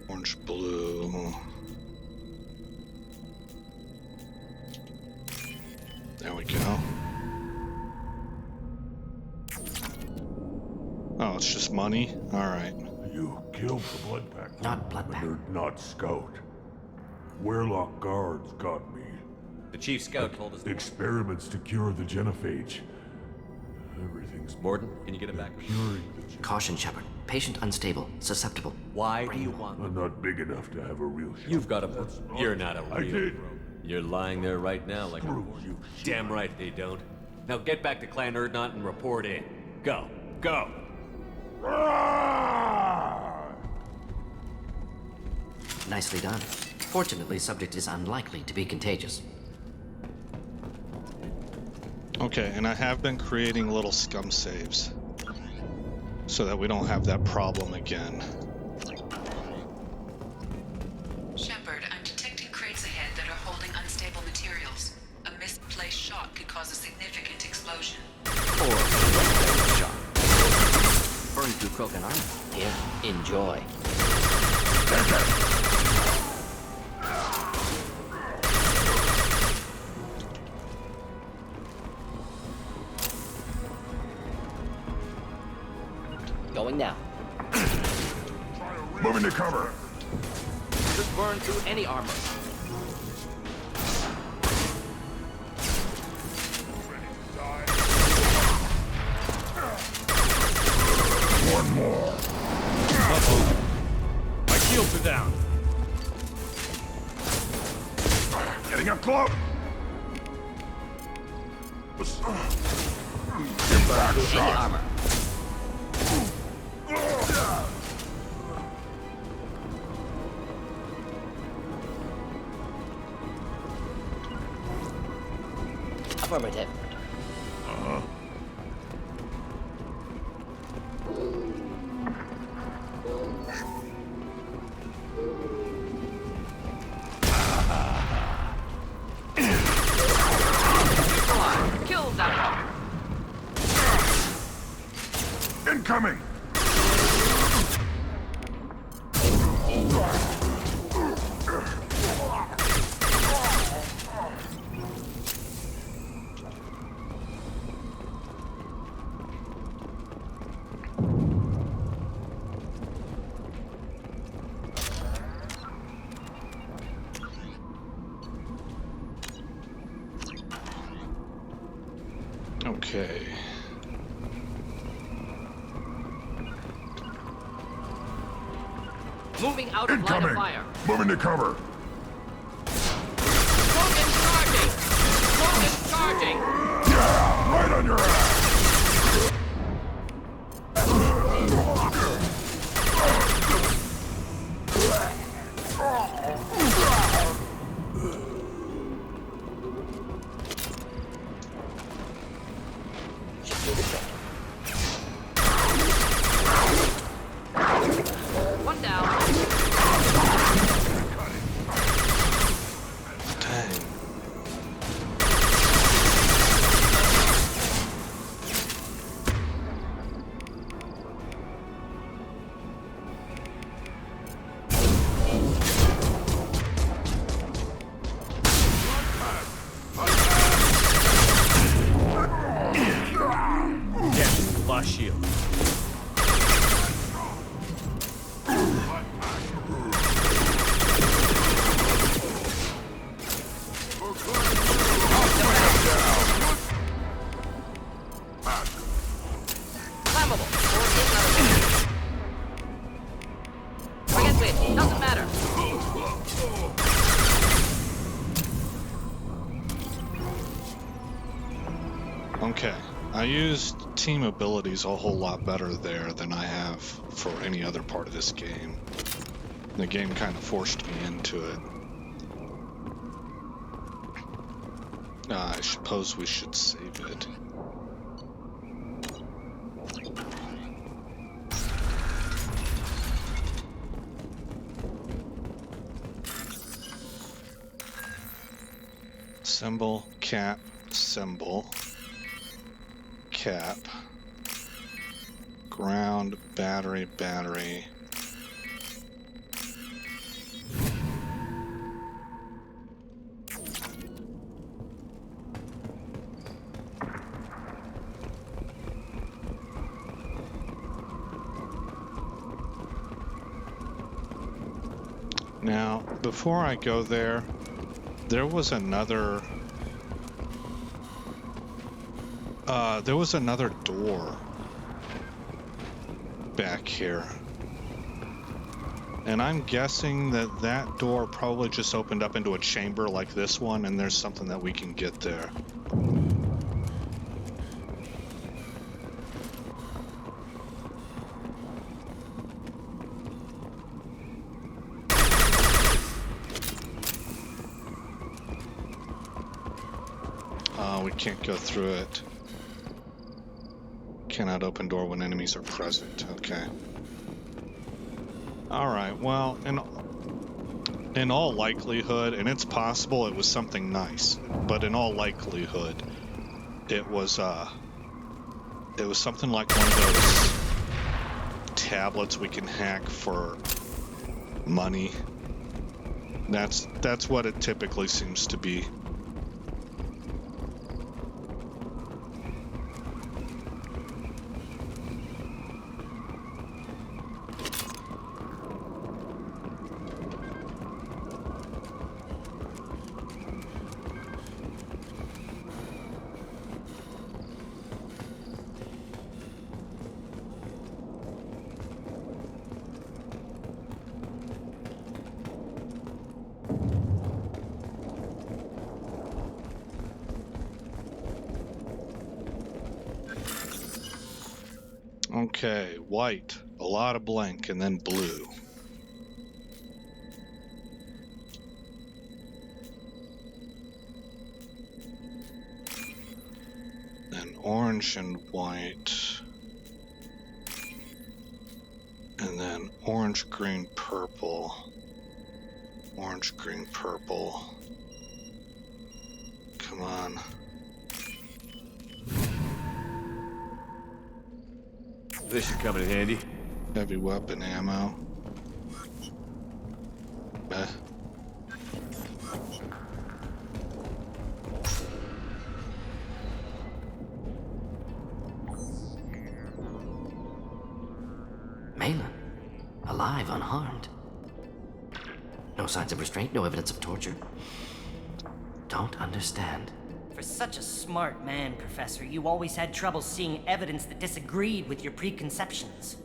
Orange, blue. There we go. Oh, it's just money? Alright. You killed the blood pack. Not blood pack. You're not Scout. Warlock guards got me. The Chief Scout told us. Experiments to cure the genophage. Everything's Mordin, can you get it back? curing the Caution, Shepard. Patient unstable, susceptible. Why do you want I'm not big enough to have a real shot. You've got a... You're not a I real did. pro. You're lying there right now like a... You Damn right they don't. Now get back to Clan Urdnot and report in. Go. Go. Nicely done. Fortunately, subject is unlikely to be contagious. Okay, and I have been creating little scum saves so that we don't have that problem again. Shepard, I'm detecting crates ahead that are holding unstable materials. A misplaced shot could cause a significant explosion. Or shot. Burn through Krogan armor. Here, enjoy. Going now. Moving to cover. Just burn through any armor. One more. Uh-oh. My shields are down. Getting up close. Get back, Any shot. armor. Affirmative. Kill that one. Incoming. Okay. Moving out of line of Incoming. fire. Moving to cover. Krogan charging! Krogan charging! Yeah, right on your ass. One down. Okay, I used team abilities a whole lot better there than I have for any other part of this game. The game kind of forced me into it. I suppose we should save it. Symbol, cap, symbol, cap, ground, battery, battery. Now, before I go there, there was another door back here. And I'm guessing that that door probably just opened up into a chamber like this one, and there's something that we can get there. We can't go through it. Cannot open door when enemies are present. Okay. Alright, well, in all likelihood, and it's possible it was something nice, but in all likelihood, it was something like one of those tablets we can hack for money. That's what it typically seems to be. Okay, white, a lot of blank, and then blue. Then orange and white. And then orange, green, purple. Orange, green, purple. Come on. This should come in handy. Heavy weapon ammo. Malin, alive, unharmed. No signs of restraint, no evidence of torture. Don't understand. For such a smart man, Professor, you always had trouble seeing evidence that disagreed with your preconceptions.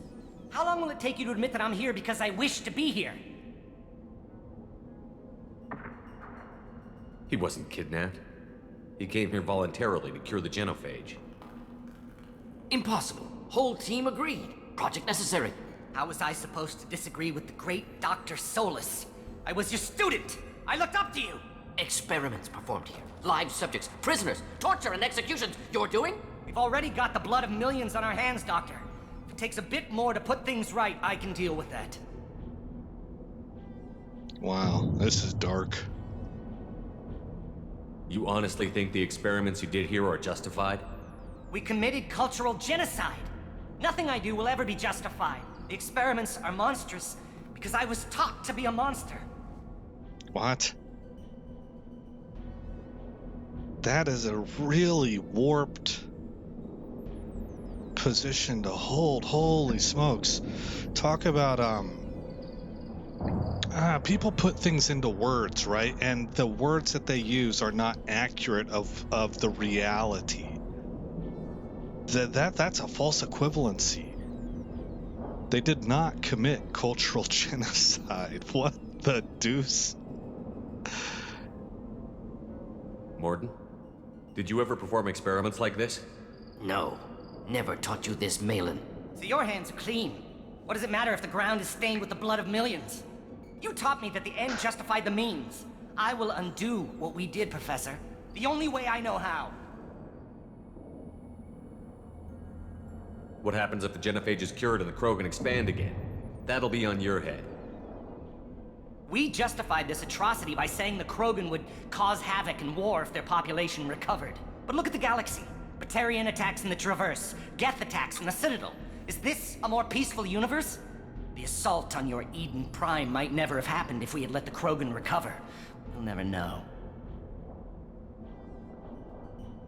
How long will it take you to admit that I'm here because I wish to be here? He wasn't kidnapped. He came here voluntarily to cure the genophage. Impossible. Whole team agreed. Project necessary. How was I supposed to disagree with the great Dr. Solus? I was your student! I looked up to you! Experiments performed here. Live subjects, prisoners, torture and executions. You're doing? We've already got the blood of millions on our hands, Doctor. If it takes a bit more to put things right, I can deal with that. Wow, this is dark. You honestly think the experiments you did here are justified? We committed cultural genocide. Nothing I do will ever be justified. The experiments are monstrous because I was taught to be a monster. What? That is a really warped position to hold. Holy smokes. Talk about, people put things into words, right? And the words that they use are not accurate of the reality. That's a false equivalency. They did not commit cultural genocide. What the deuce? Mordin? Did you ever perform experiments like this? No. Never taught you this, Malin. So your hands are clean. What does it matter if the ground is stained with the blood of millions? You taught me that the end justified the means. I will undo what we did, Professor. The only way I know how. What happens if the genophage is cured and the Krogan expand again? That'll be on your head. We justified this atrocity by saying the Krogan would cause havoc and war if their population recovered. But look at the galaxy. Batarian attacks in the Traverse, Geth attacks from the Citadel. Is this a more peaceful universe? The assault on your Eden Prime might never have happened if we had let the Krogan recover. We'll never know.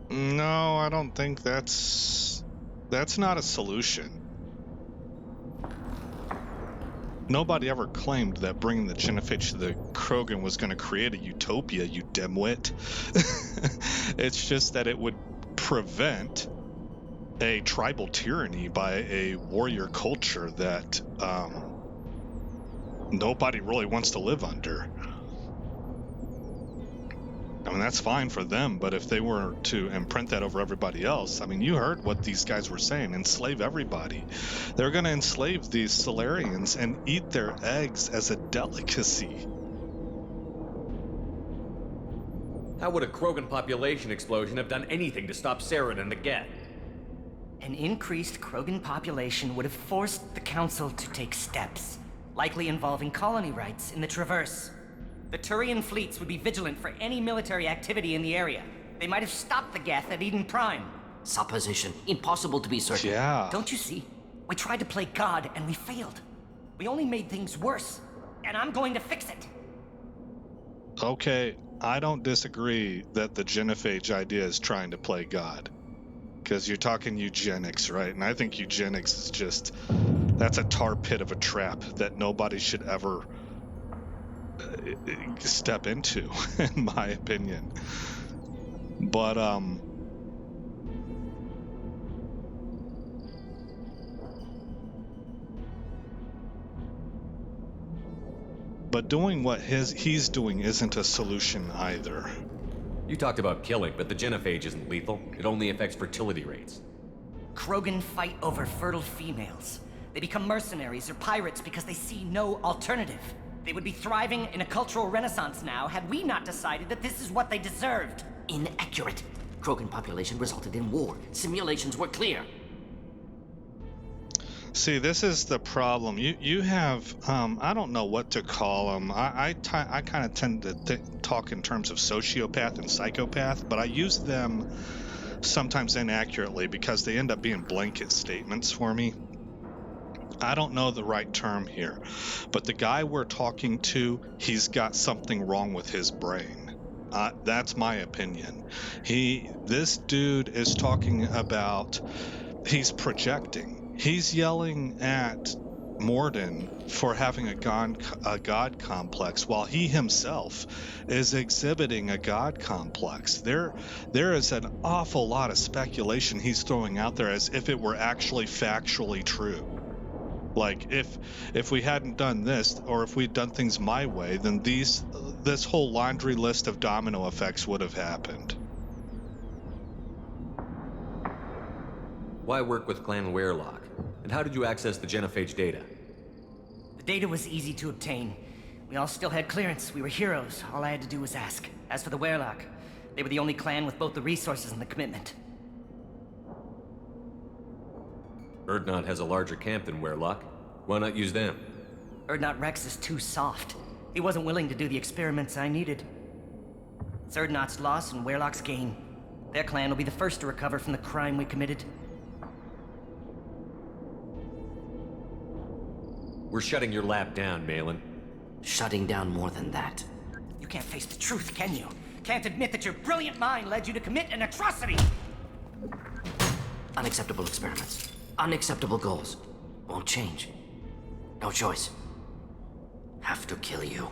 No, I don't think that's not a solution. Nobody ever claimed that bringing the genophage to the Krogan was going to create a utopia, you dimwit. It's just that it would prevent a tribal tyranny by a warrior culture that nobody really wants to live under. I mean, that's fine for them, but if they were to imprint that over everybody else, I mean, you heard what these guys were saying, enslave everybody. They're going to enslave these Solarians and eat their eggs as a delicacy. How would a Krogan population explosion have done anything to stop Saren and the Geth? An increased Krogan population would have forced the Council to take steps, likely involving colony rights in the Traverse. The Turian fleets would be vigilant for any military activity in the area. They might have stopped the Geth at Eden Prime. Supposition. Impossible to be certain. Yeah. Don't you see? We tried to play God and we failed. We only made things worse. And I'm going to fix it. Okay, I don't disagree that the genophage idea is trying to play God. Because you're talking eugenics, right? And I think eugenics is just... that's a tar pit of a trap that nobody should ever... step into, in my opinion. But doing what he's doing isn't a solution either. You talked about killing, but the genophage isn't lethal. It only affects fertility rates. Krogan fight over fertile females. They become mercenaries or pirates because they see no alternative. They would be thriving in a cultural renaissance now had we not decided that this is what they deserved. Inaccurate. Krogan population resulted in war. Simulations were clear. See, this is the problem. You have, I don't know what to call them. I kind of tend to talk in terms of sociopath and psychopath, but I use them sometimes inaccurately because they end up being blanket statements for me. I don't know the right term here, but the guy we're talking to, he's got something wrong with his brain. That's my opinion. This dude is talking about, he's projecting. He's yelling at Mordin for having a god complex, while he himself is exhibiting a god complex. There is an awful lot of speculation he's throwing out there as if it were actually factually true. Like, if we hadn't done this, or if we'd done things my way, then this whole laundry list of domino effects would have happened. Why work with Clan Weirlock? And how did you access the genophage data? The data was easy to obtain. We all still had clearance. We were heroes. All I had to do was ask. As for the Weirlock, they were the only clan with both the resources and the commitment. Urdnot has a larger camp than Weirlock. Why not use them? Urdnot Rex is too soft. He wasn't willing to do the experiments I needed. It's Urdnot's loss and Weirlock's gain. Their clan will be the first to recover from the crime we committed. We're shutting your lab down, Malin. Shutting down more than that. You can't face the truth, can you? Can't admit that your brilliant mind led you to commit an atrocity! Unacceptable experiments. Unacceptable goals. Won't change. No choice. Have to kill you.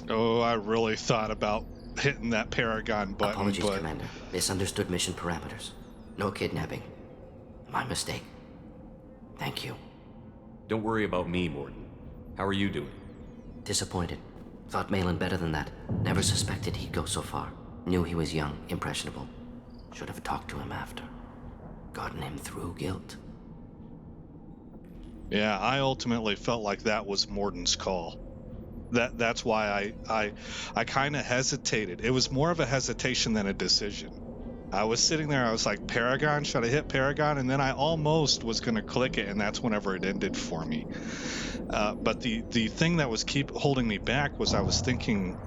Oh, I really thought about hitting that Paragon button. Apologies, Commander. Misunderstood mission parameters. No kidnapping. My mistake. Thank you. Don't worry about me, Mordin. How are you doing? Disappointed. Thought Malin better than that. Never suspected he'd go so far. Knew he was young, impressionable. Should have talked to him after. Gotten him through guilt. Yeah, I ultimately felt like that was Mordin's call. That's why I kind of hesitated. It was more of a hesitation than a decision. I was sitting there, I was like, Paragon? Should I hit Paragon? And then I almost was going to click it, and that's whenever it ended for me. But the thing that was keep holding me back was I was thinking,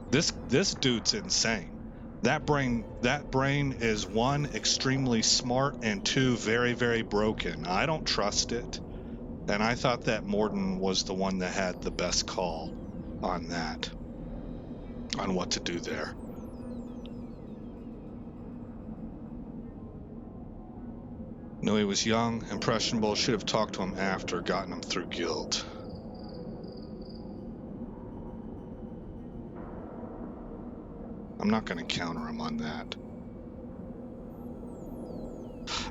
this dude's insane. That brain is one, extremely smart, and two, very, very broken. I don't trust it. And I thought that Mordin was the one that had the best call on that, on what to do there. Knew he was young, impressionable, should have talked to him after, gotten him through guilt. I'm not going to counter him on that.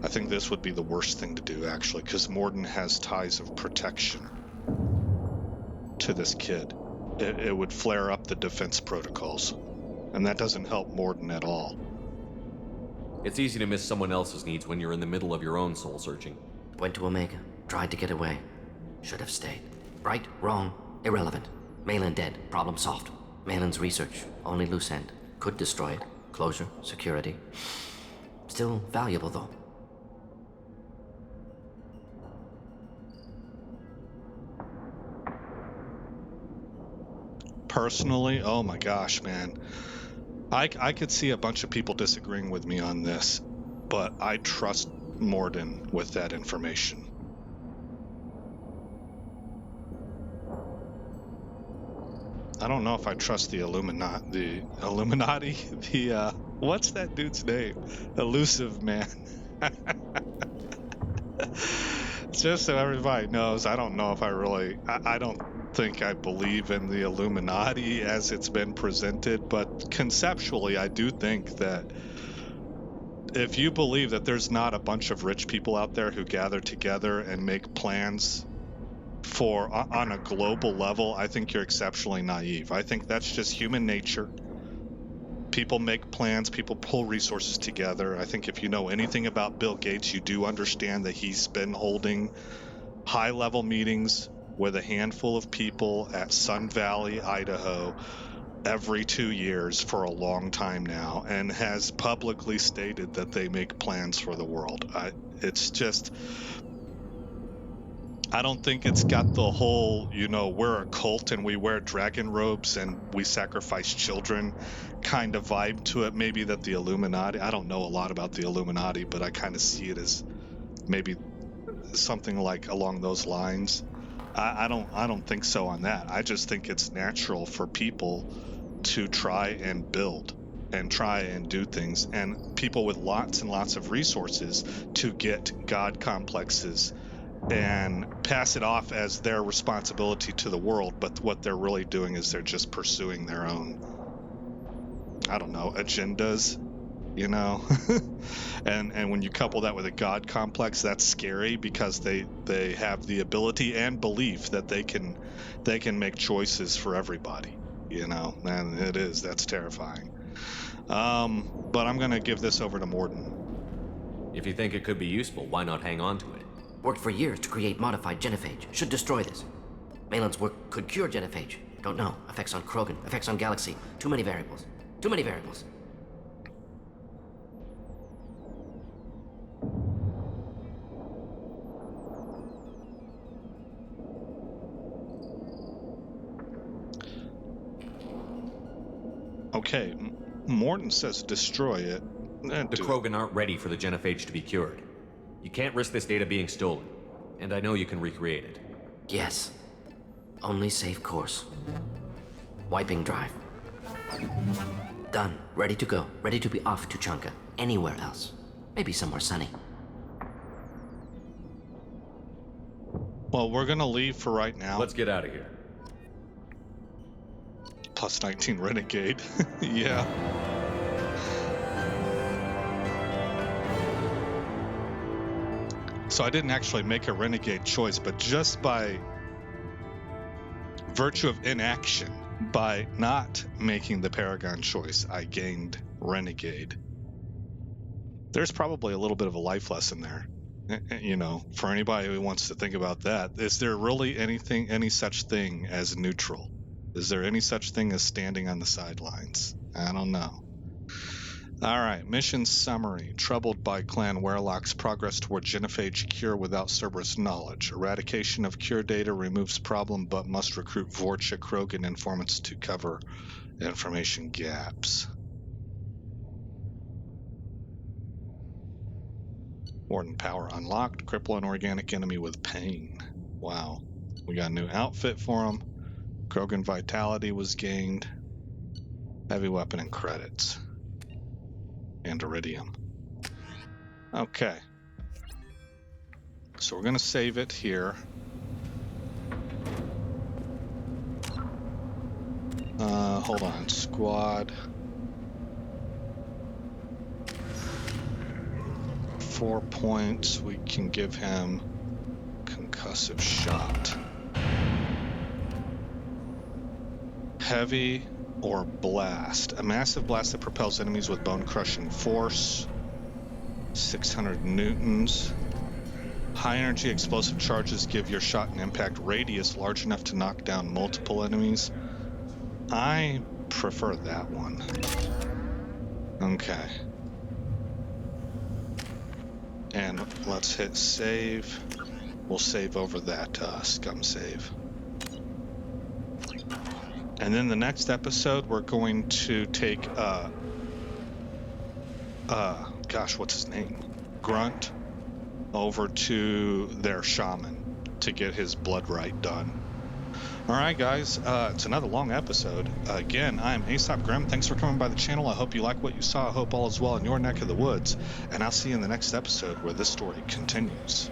I think this would be the worst thing to do, actually, because Mordin has ties of protection to this kid. It would flare up the defense protocols, and that doesn't help Mordin at all. It's easy to miss someone else's needs when you're in the middle of your own soul searching. Went to Omega, tried to get away. Should have stayed. Right, wrong, irrelevant. Malin dead, problem solved. Malin's research, only loose end. Could destroy it. Closure, security. Still valuable, though. Personally, oh my gosh, man. I could see a bunch of people disagreeing with me on this, but I trust Mordin with that information. I don't know if I trust the Illuminati, what's that dude's name? Elusive Man. Just so everybody knows, I don't know if I don't think I believe in the Illuminati as it's been presented, but conceptually I do think that if you believe that there's not a bunch of rich people out there who gather together and make plans on a global level, I think you're exceptionally naive. I think that's just human nature. People make plans, people pull resources together. I think if you know anything about Bill Gates, you do understand that he's been holding high-level meetings with a handful of people at Sun Valley, Idaho, every 2 years for a long time now, and has publicly stated that they make plans for the world. I don't think it's got the whole, we're a cult and we wear dragon robes and we sacrifice children kind of vibe to it. Maybe that the Illuminati, I don't know a lot about the Illuminati, but I kind of see it as maybe something like along those lines. I don't think so on that. I just think it's natural for people to try and build and try and do things, and people with lots and lots of resources to get God complexes and pass it off as their responsibility to the world, but what they're really doing is they're just pursuing their own, I don't know, agendas, and when you couple that with a God complex, that's scary because they have the ability and belief that they can make choices for everybody, and that's terrifying. But I'm gonna give this over to Mordin. If you think it could be useful, why not hang on to it? Worked for years to create modified genophage. Should destroy this. Malin's work could cure genophage. Don't know. Effects on Krogan, effects on Galaxy. Too many variables. Too many variables. Okay, Mordin says destroy it. The Krogan aren't ready for the genophage to be cured. You can't risk this data being stolen, and I know you can recreate it. Yes. Only safe course. Wiping drive. Done. Ready to go. Ready to be off to Chanka. Anywhere else. Maybe somewhere sunny. Well, we're gonna leave for right now. Let's get out of here. Plus 19 Renegade. Yeah. So I didn't actually make a Renegade choice, but just by virtue of inaction, By not making the Paragon choice, I gained Renegade. There's probably a little bit of a life lesson there. You know, for anybody who wants to think about that, is there really any such thing as neutral? Is there any such thing as standing on the sidelines? I don't know. All right, mission summary. Troubled by Clan Werlock's progress toward genophage cure without Cerberus knowledge. Eradication of cure data removes problem, but must recruit Vorcha Krogan informants to cover information gaps. Mordin power unlocked. Cripple an organic enemy with pain. Wow. We got a new outfit for him. Krogan vitality was gained. Heavy weapon and credits. And iridium. Okay. So we're going to save it here. Hold on. Squad. 4 points. We can give him concussive shot. Heavy or blast. A massive blast that propels enemies with bone-crushing force. 600 newtons. High-energy explosive charges give your shot an impact radius large enough to knock down multiple enemies. I prefer that one. Okay. And let's hit save. We'll save over that scum save. And then the next episode, we're going to take, gosh, what's his name? Grunt over to their shaman to get his blood rite done. All right, guys, it's another long episode. Again, I'm Aesop Grimm. Thanks for coming by the channel. I hope you like what you saw. I hope all is well in your neck of the woods. And I'll see you in the next episode where this story continues.